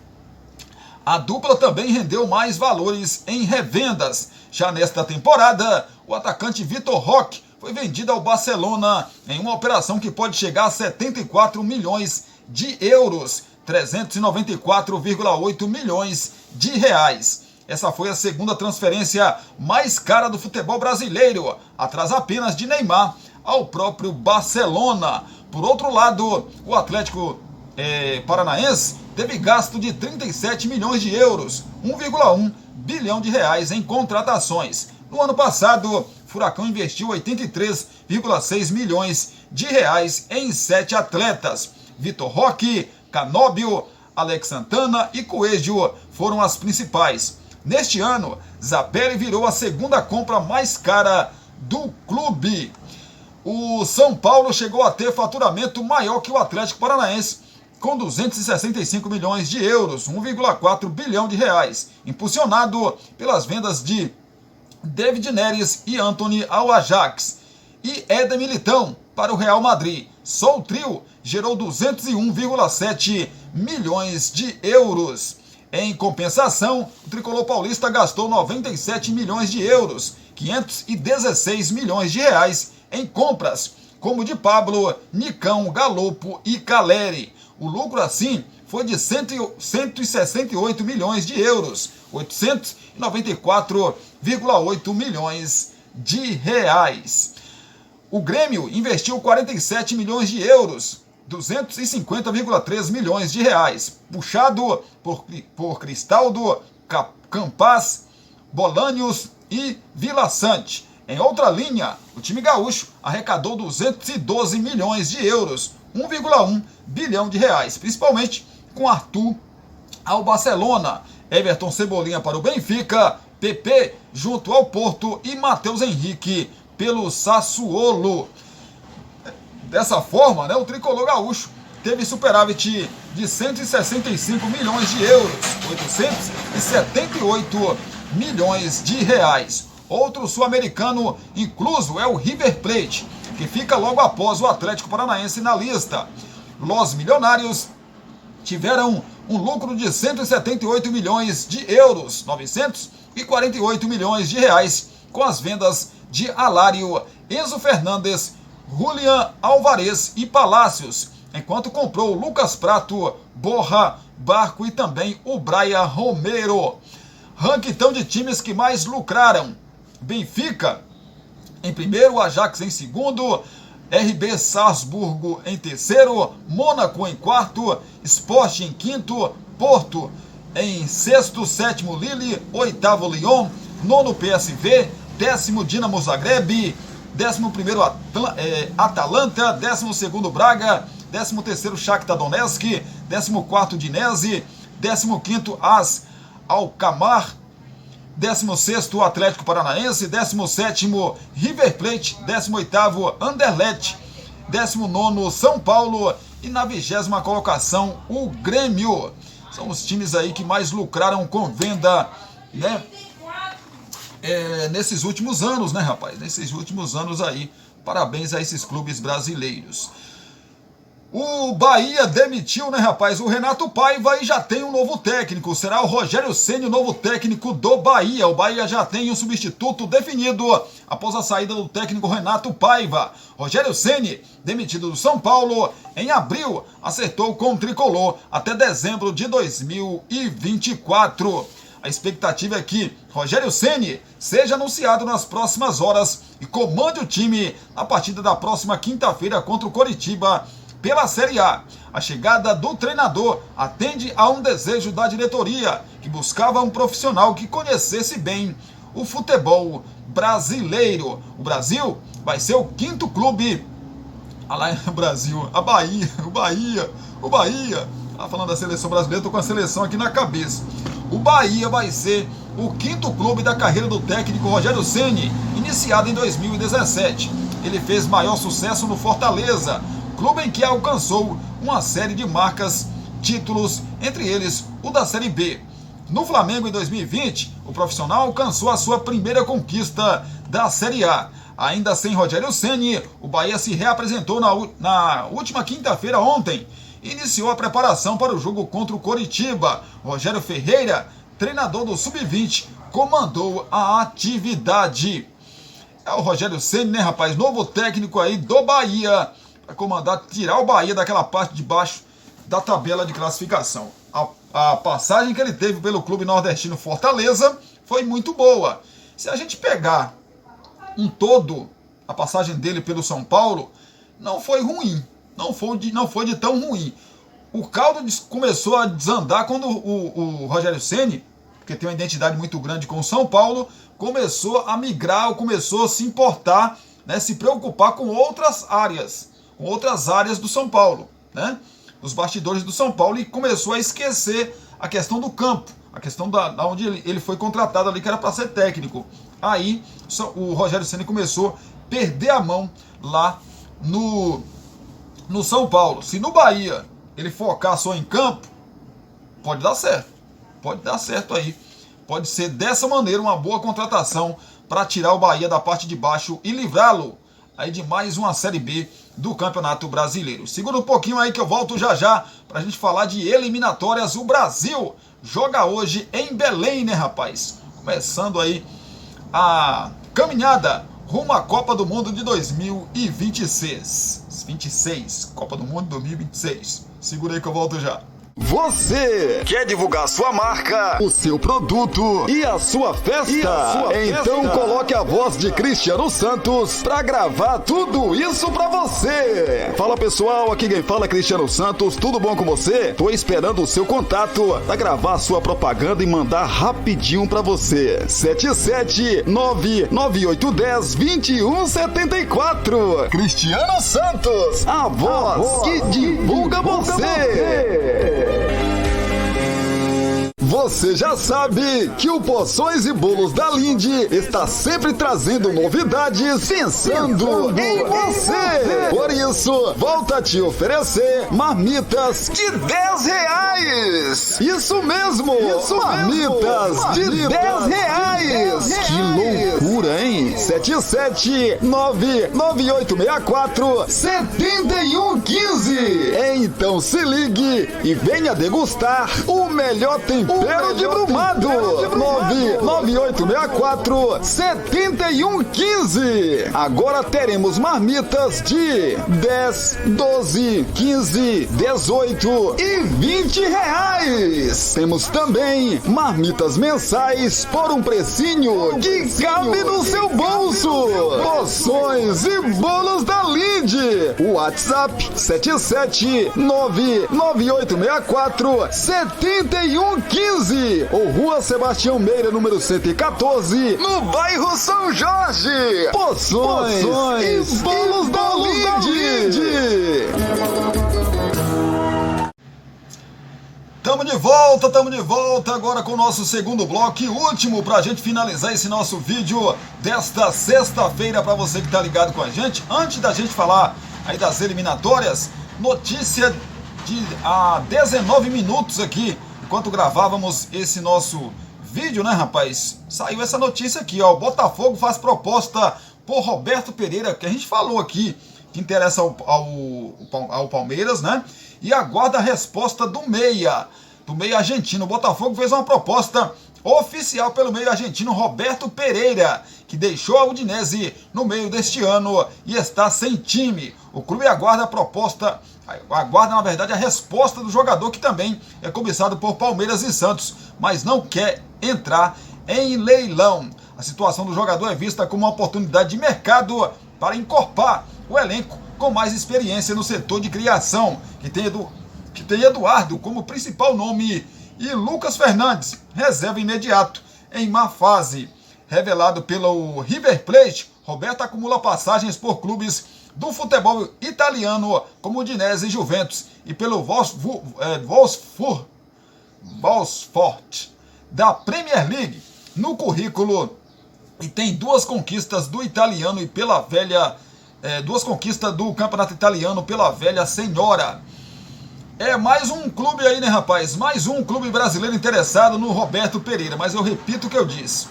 A dupla também rendeu mais valores em revendas. Já nesta temporada, o atacante Vitor Roque foi vendido ao Barcelona em uma operação que pode chegar a 74 milhões de euros, 394,8 milhões de reais. Essa foi a segunda transferência mais cara do futebol brasileiro, atrás apenas de Neymar ao próprio Barcelona. Por outro lado, o Atlético Paranaense teve gasto de 37 milhões de euros, 1,1 bilhão de reais em contratações. No ano passado, o Furacão investiu 83,6 milhões de reais em 7 atletas. Vitor Roque, Canóbio, Alex Santana e Coelho foram as principais. Neste ano, Zapelli virou a segunda compra mais cara do clube. O São Paulo chegou a ter faturamento maior que o Atlético Paranaense, com 265 milhões de euros, 1,4 bilhão de reais, impulsionado pelas vendas de David Neres e Antony ao Ajax e Éder Militão para o Real Madrid. Só o trio gerou 201,7 milhões de euros. Em compensação, o tricolor paulista gastou 97 milhões de euros, 516 milhões de reais em compras, como de Pablo, Nicão, Galopo e Caleri. O lucro, assim, foi de 168 milhões de euros, 894,8 milhões de reais. O Grêmio investiu 47 milhões de euros, 250,3 milhões de reais, puxado por Cristaldo, Campas, Bolanios e Vila Sante. Em outra linha, o time gaúcho arrecadou 212 milhões de euros, 1,1 bilhão de reais, principalmente com Arthur ao Barcelona, Everton Cebolinha para o Benfica, PP junto ao Porto e Matheus Henrique pelo Sassuolo. Dessa forma, o tricolor gaúcho teve superávit de 165 milhões de euros, 878 milhões de reais. Outro sul-americano incluso é o River Plate, que fica logo após o Atlético Paranaense na lista. Los Milionários tiveram um lucro de 178 milhões de euros, 948 milhões de reais, com as vendas de Alário, Enzo Fernandes, Julian Alvarez e Palácios, enquanto comprou Lucas Prato, Borja, Barco e também o Brian Romero. Ranking de times que mais lucraram: Benfica em primeiro, Ajax em segundo, RB Salzburgo em terceiro, Mônaco em quarto, Sport em quinto, Porto em sexto, sétimo Lille, oitavo Lyon, nono PSV, décimo Dinamo Zagreb, 11º Atalanta, 12º Braga, 13º Shakhtar Donetsk, 14º Dinese, 15º AS Alkmaar, 16º Atlético Paranaense, 17º River Plate, 18º Anderlecht, 19º São Paulo e na 20ª colocação o Grêmio. São os times aí que mais lucraram com venda, nesses últimos anos, rapaz? Nesses últimos anos aí. Parabéns a esses clubes brasileiros. O Bahia demitiu, rapaz, o Renato Paiva e já tem um novo técnico. Será o Rogério Ceni, o novo técnico do Bahia. O Bahia já tem um substituto definido após a saída do técnico Renato Paiva. Rogério Ceni, demitido do São Paulo em abril, acertou com o tricolor até dezembro de 2024. A expectativa é que Rogério Ceni seja anunciado nas próximas horas e comande o time na partida da próxima quinta-feira contra o Coritiba pela Série A. A chegada do treinador atende a um desejo da diretoria, que buscava um profissional que conhecesse bem o futebol brasileiro. O Brasil vai ser o quinto clube. Lá no Brasil, o Bahia. Tá falando da seleção brasileira, tô com a seleção aqui na cabeça. O Bahia vai ser o quinto clube da carreira do técnico Rogério Ceni, iniciado em 2017. Ele fez maior sucesso no Fortaleza, clube em que alcançou uma série de marcas, títulos, entre eles o da Série B. No Flamengo, em 2020, o profissional alcançou a sua primeira conquista da Série A. Ainda sem Rogério Ceni, o Bahia se reapresentou na última quinta-feira ontem e iniciou a preparação para o jogo contra o Coritiba. Rogério Ferreira, treinador do Sub-20, comandou a atividade. É o Rogério Ceni, rapaz, novo técnico aí do Bahia, para comandar, tirar o Bahia daquela parte de baixo da tabela de classificação. A passagem que ele teve pelo clube nordestino Fortaleza foi muito boa. Se a gente pegar um todo, a passagem dele pelo São Paulo, não foi ruim. Não foi de tão ruim. O caldo começou a desandar quando o Rogério Ceni, que tem uma identidade muito grande com o São Paulo, começou a migrar, começou a se importar, se preocupar com outras áreas. com outras áreas do São Paulo, né? Os bastidores do São Paulo, e começou a esquecer a questão do campo, a questão da onde ele foi contratado ali, que era para ser técnico. Aí o Rogério Ceni começou a perder a mão lá no São Paulo. Se no Bahia ele focar só em campo, pode dar certo aí. Pode ser dessa maneira uma boa contratação para tirar o Bahia da parte de baixo e livrá-lo aí de mais uma Série B do Campeonato Brasileiro. Segura um pouquinho aí que eu volto já para a gente falar de eliminatórias. O Brasil joga hoje em Belém, né, rapaz? Começando aí a caminhada rumo à Copa do Mundo de 2026. Copa do Mundo 2026. Segura aí que eu volto já. Você quer divulgar sua marca, o seu produto e a sua festa? Então coloque a voz de Cristiano Santos para gravar tudo isso para você. Fala pessoal, aqui quem fala é Cristiano Santos, tudo bom com você? Tô esperando o seu contato para gravar sua propaganda e mandar rapidinho para você. 77998102174. Cristiano Santos, a voz que divulga você. Você já sabe que o Porções e Bolos da Lindy está sempre trazendo novidades pensando em você. Por isso, volta a te oferecer marmitas de R$10. Isso mesmo, marmitas de R$10. Que loucura, hein? 77998647115. Então se ligue e venha degustar o melhor tempero de Brumado. 998647115. Agora teremos marmitas de 10, 12, 15, 18 e R$20. Temos também marmitas mensais por um precinho que cabe no seu bolso. Porções e Bolos da Lindy. WhatsApp 77998647115 ou Rua Sebastião Meira, número 114, no bairro São Jorge. Porções e Bolos da Lindy. Tamo de volta agora com o nosso segundo bloco e último pra gente finalizar esse nosso vídeo desta sexta-feira pra você que tá ligado com a gente. Antes da gente falar aí das eliminatórias, notícia de há 19 minutos aqui, enquanto gravávamos esse nosso vídeo, né, rapaz? Saiu essa notícia aqui, ó. O Botafogo faz proposta por Roberto Pereira, que a gente falou aqui, que interessa ao Palmeiras, né? E aguarda a resposta do meia argentino. O Botafogo fez uma proposta oficial pelo meio argentino Roberto Pereira, que deixou a Udinese no meio deste ano e está sem time. O clube aguarda na verdade a resposta do jogador, que também é cobiçado por Palmeiras e Santos, mas não quer entrar em leilão. A situação do jogador é vista como uma oportunidade de mercado para encorpar o elenco com mais experiência no setor de criação, que tem Eduardo como principal nome e Lucas Fernandes, reserva imediato, em má fase. Revelado pelo River Plate, Roberto acumula passagens por clubes do futebol italiano como Udinese e Juventus e pelo Wolfsburg da Premier League no currículo, e tem 2 conquistas do italiano e pela velha 2 conquistas do campeonato italiano pela velha senhora. É mais um clube aí, né, rapaz? Mais um clube brasileiro interessado no Roberto Pereira, mas eu repito o que eu disse.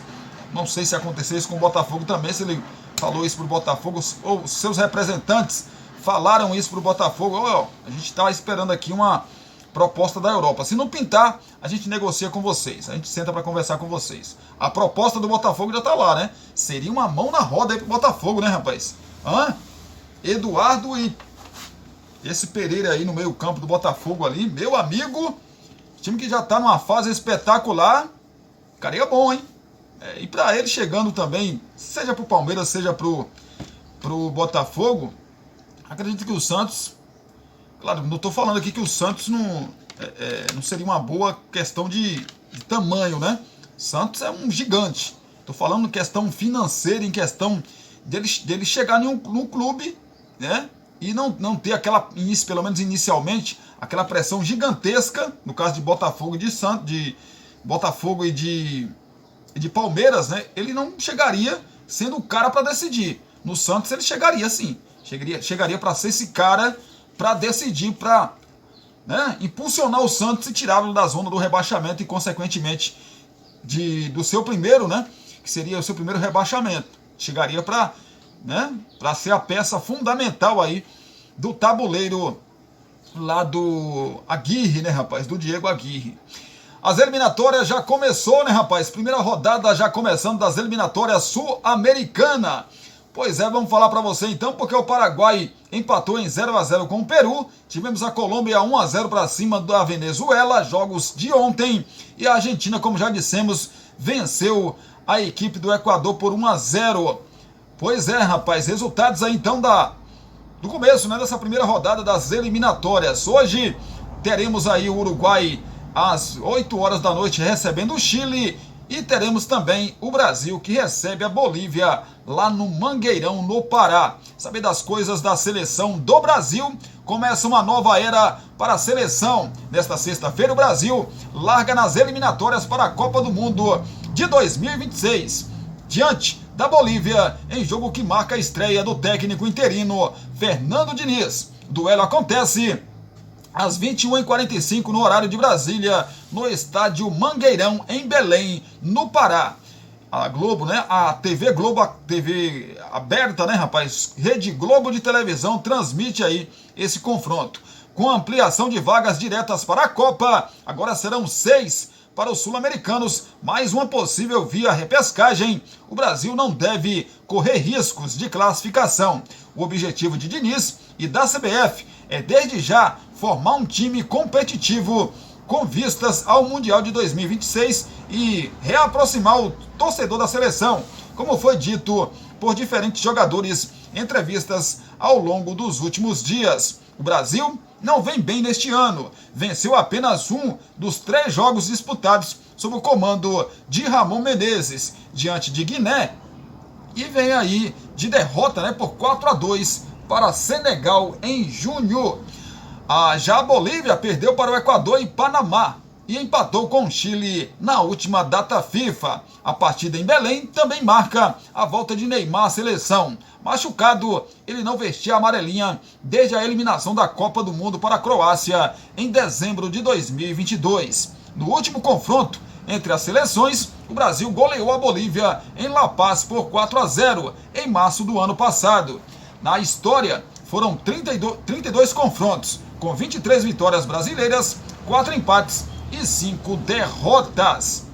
Não sei se aconteceu isso com o Botafogo também, se ele falou isso pro Botafogo, ou seus representantes falaram isso pro Botafogo. A gente está esperando aqui uma proposta da Europa. Se não pintar, a gente negocia com vocês. A gente senta para conversar com vocês. A proposta do Botafogo já tá lá, né? Seria uma mão na roda aí pro Botafogo, né, rapaz? Eduardo e esse Pereira aí no meio campo do Botafogo ali, meu amigo, time que já tá numa fase espetacular. Carinha bom, hein? E para ele chegando também, seja pro Palmeiras, seja pro Botafogo, acredito que o Santos, claro, não estou falando aqui que o Santos não seria uma boa questão de tamanho, né? Santos é um gigante. Estou falando em questão financeira, em questão dele chegar num clube, né? e não ter aquela, pelo menos inicialmente, aquela pressão gigantesca, no caso de Botafogo e de Palmeiras, né? Ele não chegaria sendo o cara para decidir. No Santos ele chegaria sim, chegaria para ser esse cara para decidir, para, né, impulsionar o Santos e tirá-lo da zona do rebaixamento e consequentemente do seu primeiro, né, que seria o seu primeiro rebaixamento. Chegaria para, né, para ser a peça fundamental aí do tabuleiro lá do Aguirre, né, rapaz, do Diego Aguirre. As eliminatórias já começou, né, rapaz? Primeira rodada já começando das eliminatórias sul-americana. Pois é, vamos falar para você então, porque o Paraguai empatou em 0-0 com o Peru. Tivemos a Colômbia 1-0 para cima da Venezuela, jogos de ontem. E a Argentina, como já dissemos, venceu a equipe do Equador por 1-0. Pois é, rapaz, resultados aí então do começo, né, dessa primeira rodada das eliminatórias. Hoje teremos aí o Uruguai às 8 horas da noite recebendo o Chile, e teremos também o Brasil que recebe a Bolívia lá no Mangueirão, no Pará. Saber das coisas da seleção do Brasil, começa uma nova era para a seleção. Nesta sexta-feira o Brasil larga nas eliminatórias para a Copa do Mundo de 2026, diante da Bolívia, em jogo que marca a estreia do técnico interino Fernando Diniz. O duelo acontece às 21h45 no horário de Brasília, no estádio Mangueirão, em Belém, no Pará. A Globo, né? A TV Globo, a TV aberta, né, rapaz? Rede Globo de televisão transmite aí esse confronto. Com ampliação de vagas diretas para a Copa, agora serão 6 para os sul-americanos, mais uma possível via repescagem. O Brasil não deve correr riscos de classificação. O objetivo de Diniz e da CBF é, desde já, formar um time competitivo com vistas ao Mundial de 2026 e reaproximar o torcedor da seleção, como foi dito por diferentes jogadores em entrevistas ao longo dos últimos dias. O Brasil não vem bem neste ano, venceu apenas um dos 3 jogos disputados sob o comando de Ramon Menezes, diante de Guiné, e vem aí de derrota, né, por 4-2 para Senegal em junho. Já a Bolívia perdeu para o Equador e Panamá e empatou com o Chile na última data FIFA. A partida em Belém também marca a volta de Neymar à seleção. Machucado, ele não vestia a amarelinha desde a eliminação da Copa do Mundo para a Croácia em dezembro de 2022. No último confronto entre as seleções, o Brasil goleou a Bolívia em La Paz por 4-0 em março do ano passado. Na história, foram 32 confrontos, com 23 vitórias brasileiras, 4 empates e 5 derrotas.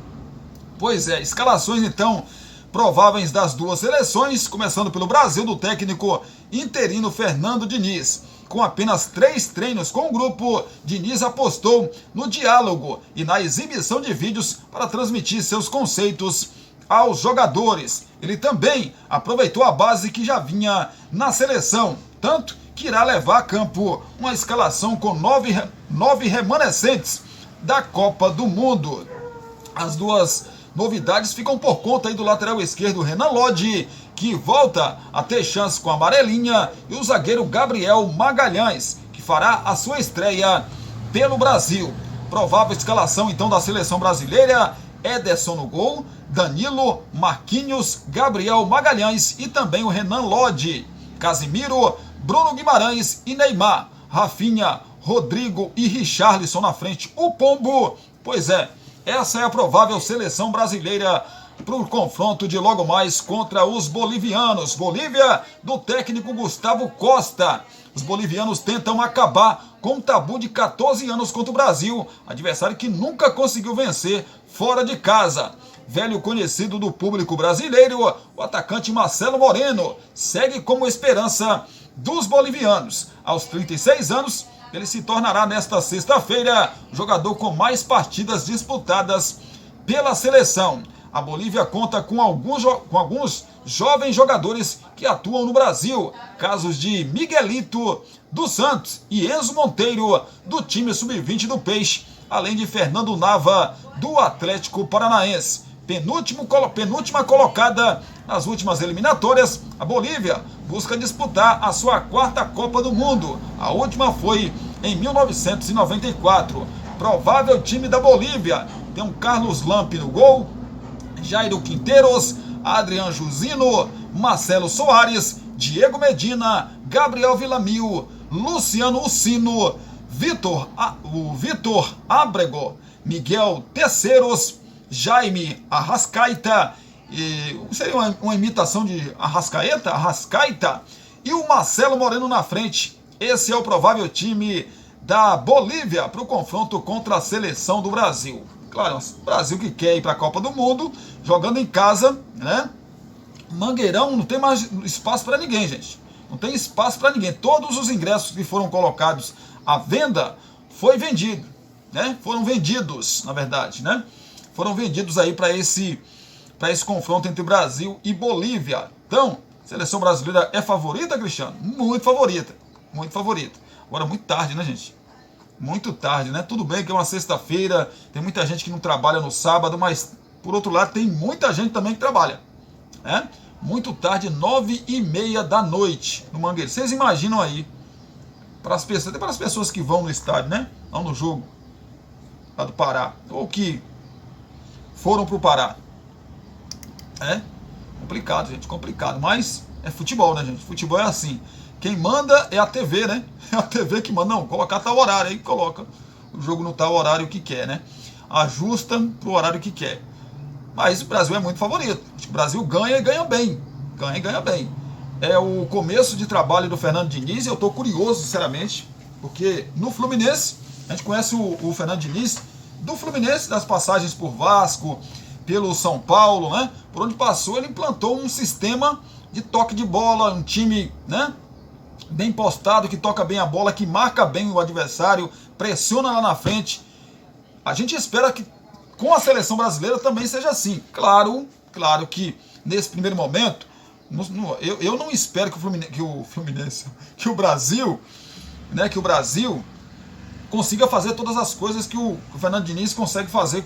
Pois é, escalações então prováveis das duas seleções, começando pelo Brasil do técnico interino Fernando Diniz. Com apenas 3 treinos com o grupo, Diniz apostou no diálogo e na exibição de vídeos para transmitir seus conceitos aos jogadores. Ele também aproveitou a base que já vinha na seleção, tanto que irá levar a campo uma escalação com 9 remanescentes da Copa do Mundo. As duas novidades ficam por conta aí do lateral esquerdo Renan Lodge, que volta a ter chance com a amarelinha, e o zagueiro Gabriel Magalhães, que fará a sua estreia pelo Brasil. Provável escalação então da seleção brasileira: Ederson no gol, Danilo, Marquinhos, Gabriel Magalhães e também o Renan Lodge, Casimiro, Bruno Guimarães e Neymar, Rafinha, Rodrigo e Richarlison na frente. O Pombo, pois é, essa é a provável seleção brasileira para o confronto de logo mais contra os bolivianos. Bolívia do técnico Gustavo Costa. Os bolivianos tentam acabar com um tabu de 14 anos contra o Brasil, adversário que nunca conseguiu vencer fora de casa. Velho conhecido do público brasileiro, o atacante Marcelo Moreno segue como esperança dos bolivianos. Aos 36 anos, ele se tornará nesta sexta-feira o jogador com mais partidas disputadas pela seleção. A Bolívia conta com alguns jovens jogadores que atuam no Brasil, casos de Miguelito do Santos e Enzo Monteiro do time sub-20 do Peixe, além de Fernando Nava do Atlético Paranaense. penúltima colocada nas últimas eliminatórias, a Bolívia busca disputar a sua 4ª Copa do Mundo. A última foi em 1994. Provável time da Bolívia tem um Carlos Lampe no gol, Jairo Quinteiros, Adrian Jusino, Marcelo Soares, Diego Medina, Gabriel Villamil, Luciano Ucino, Vitor Ábrego, Miguel Terceiros, Jaime Arrascaeta, seria uma imitação de Arrascaeta, e o Marcelo Moreno na frente. Esse é o provável time da Bolívia para o confronto contra a seleção do Brasil. Claro, o Brasil que quer ir para a Copa do Mundo, jogando em casa, né? Mangueirão não tem mais espaço para ninguém, gente. Não tem espaço para ninguém. Todos os ingressos que foram colocados à venda foi vendido, né? Foram vendidos, na verdade, né? Foram vendidos aí para esse confronto entre Brasil e Bolívia. Então, a seleção brasileira é favorita, Cristiano? Muito favorita. Muito favorita. Agora, muito tarde, né, gente? Muito tarde, né? Tudo bem que é uma sexta-feira, tem muita gente que não trabalha no sábado, mas, por outro lado, tem muita gente também que trabalha, né? Muito tarde, 9h30 da noite, no Mangueirão. Vocês imaginam aí, até para as pessoas que vão no estádio, né? Vão no jogo lá do Pará, ou que foram para o Pará. É complicado, gente, complicado. Mas é futebol, né, gente? Futebol é assim. Quem manda é a TV, né? É a TV que manda. Não, colocar tal horário, aí coloca o jogo no tal horário que quer, né? Ajusta pro horário que quer. Mas o Brasil é muito favorito. Acho que o Brasil ganha e ganha bem. Ganha e ganha bem. É o começo de trabalho do Fernando Diniz, e eu tô curioso, sinceramente, porque no Fluminense, a gente conhece o Fernando Diniz do Fluminense, das passagens por Vasco, pelo São Paulo, né? Por onde passou, ele implantou um sistema de toque de bola, um time, né, bem postado, que toca bem a bola, que marca bem o adversário, pressiona lá na frente. A gente espera que com a seleção brasileira também seja assim. Claro que nesse primeiro momento, eu não espero que o Brasil, né, que o Brasil consiga fazer todas as coisas que o Fernando Diniz consegue fazer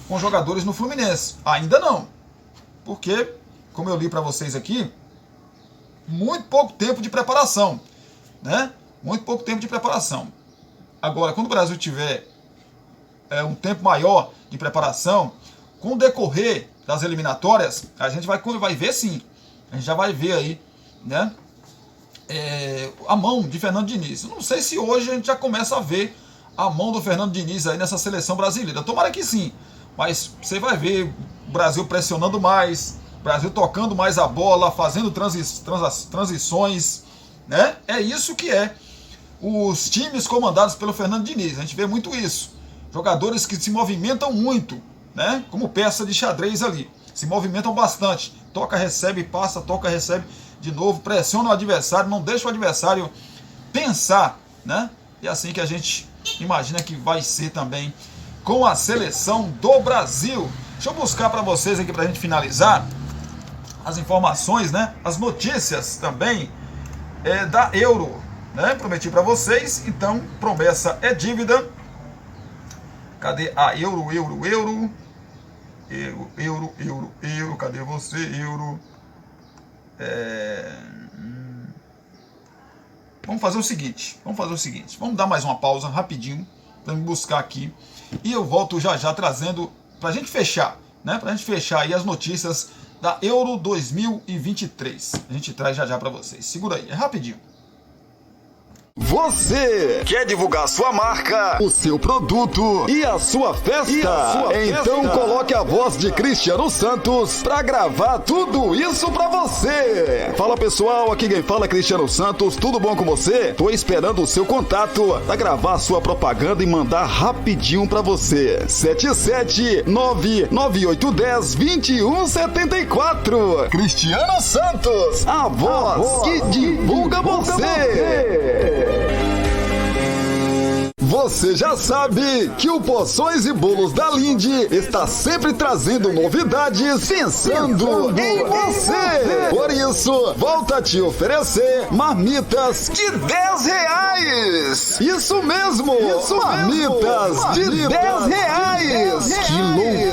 com jogadores no Fluminense. Ainda não. Porque, como eu li para vocês aqui, muito pouco tempo de preparação, né? Muito pouco tempo de preparação. Agora, quando o Brasil tiver um tempo maior de preparação, com o decorrer das eliminatórias, a gente vai ver sim. A gente já vai ver aí, né? A mão de Fernando Diniz. Não sei se hoje a gente já começa a ver a mão do Fernando Diniz aí nessa seleção brasileira. Tomara que sim. Mas você vai ver o Brasil pressionando mais, o Brasil tocando mais a bola, fazendo transições, né? É isso que é os times comandados pelo Fernando Diniz. A gente vê muito isso. Jogadores que se movimentam muito, né? Como peça de xadrez ali. Se movimentam bastante. Toca, recebe, passa, toca, recebe de novo. Pressiona o adversário, não deixa o adversário pensar, né? E é assim que a gente imagina que vai ser também com a seleção do Brasil. Deixa eu buscar para vocês aqui, para a gente finalizar, as informações, né? As notícias também da Euro, né? Prometi para vocês, então promessa é dívida. Cadê a Euro? Cadê você, Euro? Vamos fazer o seguinte, vamos dar mais uma pausa rapidinho, para me buscar aqui, e eu volto já trazendo, para a gente fechar, né? Para a gente fechar aí as notícias da Euro 2023. A gente traz já para vocês. Segura aí, é rapidinho. Você quer divulgar sua marca, o seu produto e a sua festa? Então coloque a voz de Cristiano Santos para gravar tudo isso para você. Fala pessoal, aqui quem fala é Cristiano Santos, tudo bom com você? Tô esperando o seu contato para gravar a sua propaganda e mandar rapidinho para você. 77998102174. Cristiano Santos, a voz que divulga você. Você já sabe que o Porções e Bolos da Lindy está sempre trazendo novidades pensando em você. Por isso, volta a te oferecer marmitas de R$10. Isso mesmo, marmitas de R$10. Que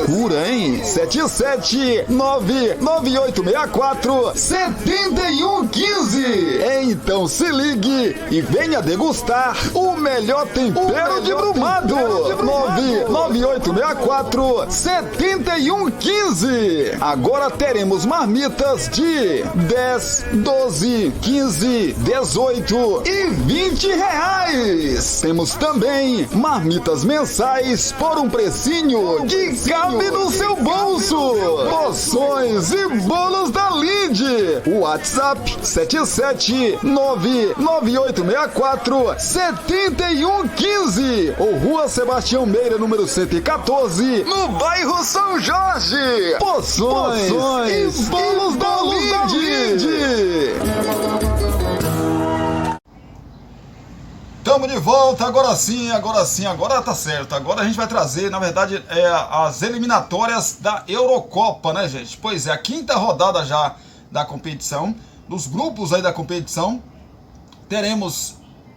loucura, hein? 77998647115. Então se ligue e venha degustar o melhor tempero de Brumado. 998647115. Agora teremos marmitas de 10, 12, 15, 18 e 20 reais. Temos também marmitas mensais por um precinho que cabe no seu bolso. Poções e bolos da Linde. WhatsApp 77998647115 ou Rua Sebastião Meira, número 114, no bairro São Jorge. Poções e bolos da Linde. Estamos de volta, agora sim, agora tá certo. Agora a gente vai trazer, na verdade, as eliminatórias da Eurocopa, né, gente? Pois é, a quinta rodada já da competição, dos grupos aí da competição. Teremos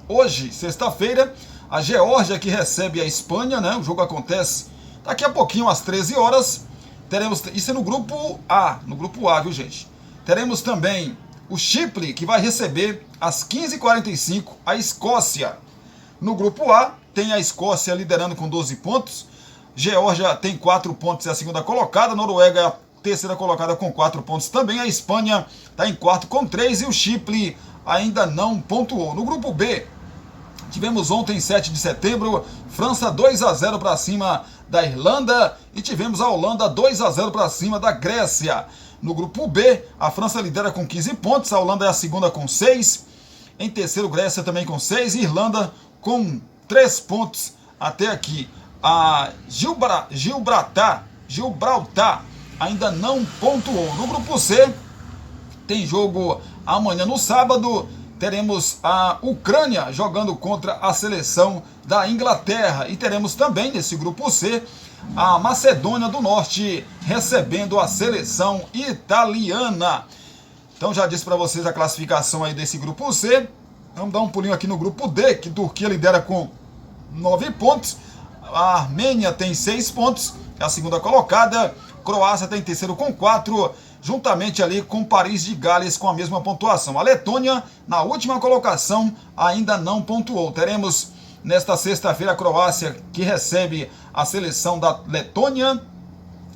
hoje, sexta-feira, a Geórgia que recebe a Espanha, né? O jogo acontece daqui a pouquinho, às 13 horas. Teremos, isso é no grupo A, viu, gente? Teremos também o Chipre, que vai receber às 15h45 a Escócia. No grupo A, tem a Escócia liderando com 12 pontos. Geórgia tem 4 pontos, é a segunda colocada. Noruega é a terceira colocada com 4 pontos também. A Espanha está em quarto com 3 e o Chipre ainda não pontuou. No grupo B, tivemos ontem, 7 de setembro, França 2-0 para cima da Irlanda e tivemos a Holanda 2-0 para cima da Grécia. No grupo B, a França lidera com 15 pontos, a Holanda é a segunda com 6, em terceiro Grécia também com 6 e Irlanda com 3 pontos até aqui. A Gibraltar ainda não pontuou. No grupo C, tem jogo amanhã no sábado, teremos a Ucrânia jogando contra a seleção da Inglaterra e teremos também nesse grupo C a Macedônia do Norte recebendo a seleção italiana. Então já disse para vocês a classificação aí desse grupo C. Vamos dar um pulinho aqui no grupo D, que Turquia lidera com 9 pontos, a Armênia tem 6 pontos, é a segunda colocada, Croácia tem terceiro com 4, juntamente ali com Paris de Gales com a mesma pontuação. A Letônia, na última colocação, ainda não pontuou. Teremos nesta sexta-feira a Croácia, que recebe a seleção da Letônia,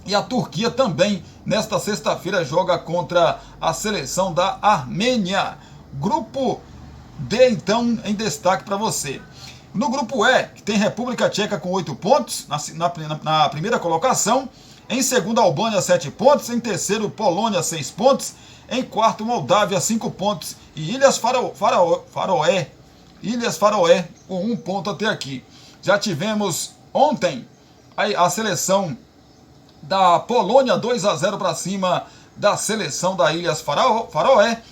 e a Turquia também, nesta sexta-feira, joga contra a seleção da Armênia. Grupo D, então, em destaque para você. No grupo E, que tem República Tcheca com 8 pontos, na primeira colocação. Em segundo, Albânia, 7 pontos. Em terceiro, Polônia, 6 pontos. Em quarto, Moldávia, 5 pontos. E Ilhas Faroé, com 1 ponto até aqui. Já tivemos ontem a seleção da Polônia, 2-0 para cima da seleção da Ilhas Faroé.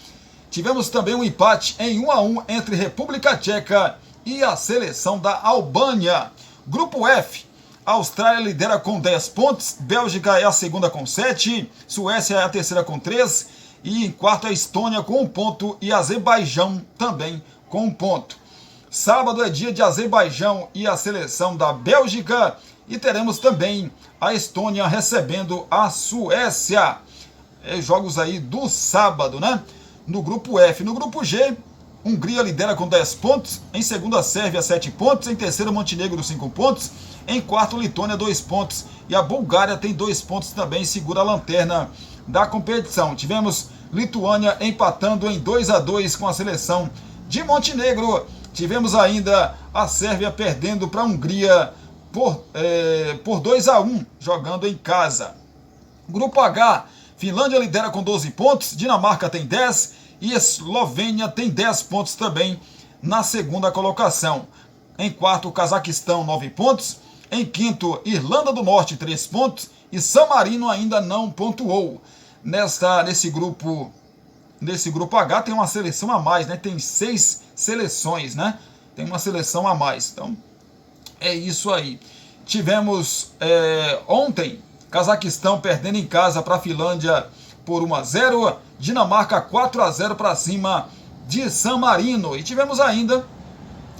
Tivemos também um empate em 1-1 entre República Tcheca e a seleção da Albânia. Grupo F, a Austrália lidera com 10 pontos, Bélgica é a segunda com 7, Suécia é a terceira com 3, e em quarto a Estônia com 1 ponto e Azerbaijão também com 1 ponto. Sábado é dia de Azerbaijão e a seleção da Bélgica, e teremos também a Estônia recebendo a Suécia. Jogos aí do sábado, né? No grupo F. No grupo G, Hungria lidera com 10 pontos, em segundo a Sérvia 7 pontos, em terceiro Montenegro 5 pontos, em quarto Letônia 2 pontos e a Bulgária tem 2 pontos também, segura a lanterna da competição. Tivemos Lituânia empatando em 2-2 com a seleção de Montenegro, tivemos ainda a Sérvia perdendo para a Hungria por 2-1, jogando em casa. Grupo H, Finlândia lidera com 12 pontos, Dinamarca tem 10 e Eslovênia tem 10 pontos também na segunda colocação. Em quarto, Cazaquistão, 9 pontos. Em quinto, Irlanda do Norte, 3 pontos. E San Marino ainda não pontuou. Nesse grupo H tem uma seleção a mais, né? Tem 6 seleções, né? Tem uma seleção a mais. Então, é isso aí. Tivemos ontem, Cazaquistão perdendo em casa para a Finlândia por 1-0. Dinamarca 4-0 para cima de San Marino. E tivemos ainda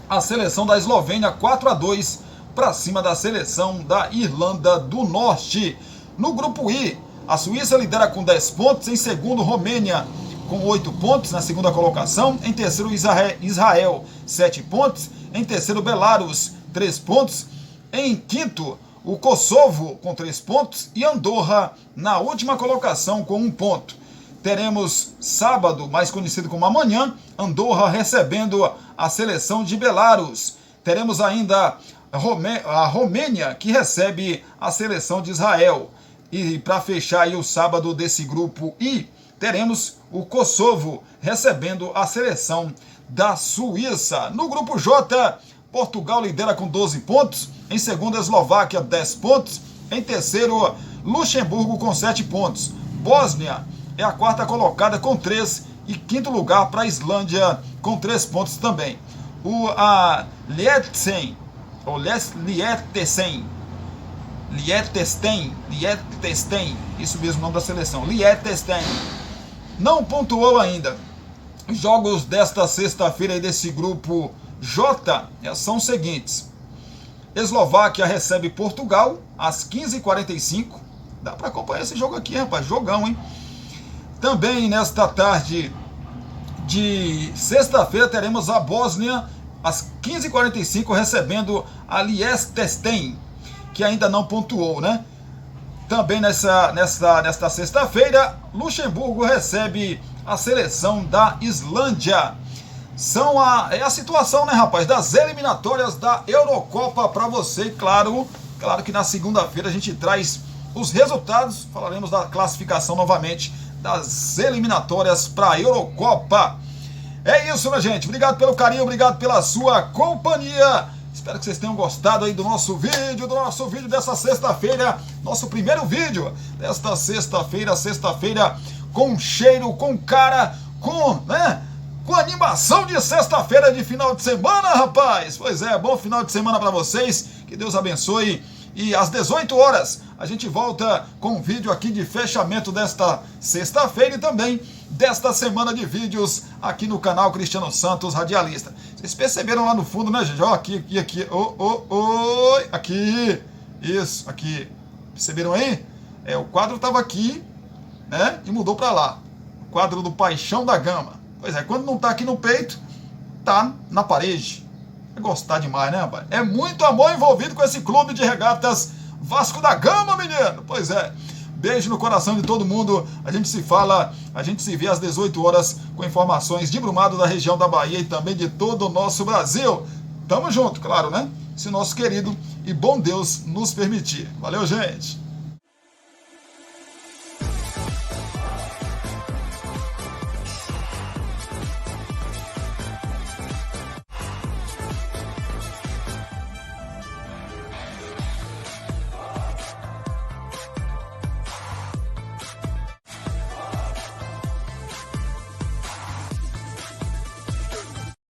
a seleção da Eslovênia 4-2 para cima da seleção da Irlanda do Norte. No grupo I, a Suíça lidera com 10 pontos, em segundo Romênia com 8 pontos na segunda colocação, em terceiro Israel 7 pontos, em terceiro Belarus 3 pontos, em quinto o Kosovo com 3 pontos e Andorra na última colocação com 1 ponto. Teremos sábado, mais conhecido como amanhã, Andorra recebendo a seleção de Belarus. Teremos ainda a Romênia, que recebe a seleção de Israel. E para fechar aí o sábado desse grupo I, teremos o Kosovo recebendo a seleção da Suíça. No grupo J, Portugal lidera com 12 pontos, em segundo Eslováquia 10 pontos, em terceiro Luxemburgo com 7 pontos. Bósnia é a quarta colocada com 3 e quinto lugar para a Islândia com 3 pontos também. A Liechtenstein, isso mesmo o nome da seleção, Liechtenstein, não pontuou ainda. Os jogos desta sexta-feira desse grupo J são os seguintes: Eslováquia recebe Portugal às 15h45. Dá para acompanhar esse jogo aqui, rapaz, jogão, hein? Também nesta tarde de sexta-feira teremos a Bósnia às 15h45 recebendo a Liechtenstein, que ainda não pontuou, né? Também nesta sexta-feira, Luxemburgo recebe a seleção da Islândia. É a situação, né, rapaz, das eliminatórias da Eurocopa para você. Claro que na segunda-feira a gente traz os resultados, falaremos da classificação novamente das eliminatórias para a Eurocopa. É isso, minha gente. Obrigado pelo carinho, obrigado pela sua companhia. Espero que vocês tenham gostado aí do nosso vídeo dessa sexta-feira, nosso primeiro vídeo desta sexta-feira com cheiro, com cara, com animação de sexta-feira de final de semana, rapaz. Pois é, bom final de semana para vocês, que Deus abençoe. E às 18 horas a gente volta com um vídeo aqui de fechamento desta sexta-feira e também desta semana de vídeos aqui no canal Cristiano Santos Radialista. Vocês perceberam lá no fundo, né, gente? Ó, aqui, aqui, isso, aqui. Perceberam aí? O quadro estava aqui, né, e mudou para lá. O quadro do Paixão da Gama. Pois é, quando não está aqui no peito, tá na parede. É gostar demais, né, rapaz? É muito amor envolvido com esse clube de regatas Vasco da Gama, menino. Pois é. Beijo no coração de todo mundo. A gente se fala, a gente se vê às 18 horas com informações de Brumado, da região da Bahia e também de todo o nosso Brasil. Tamo junto, claro, né? Se o nosso querido e bom Deus nos permitir. Valeu, gente!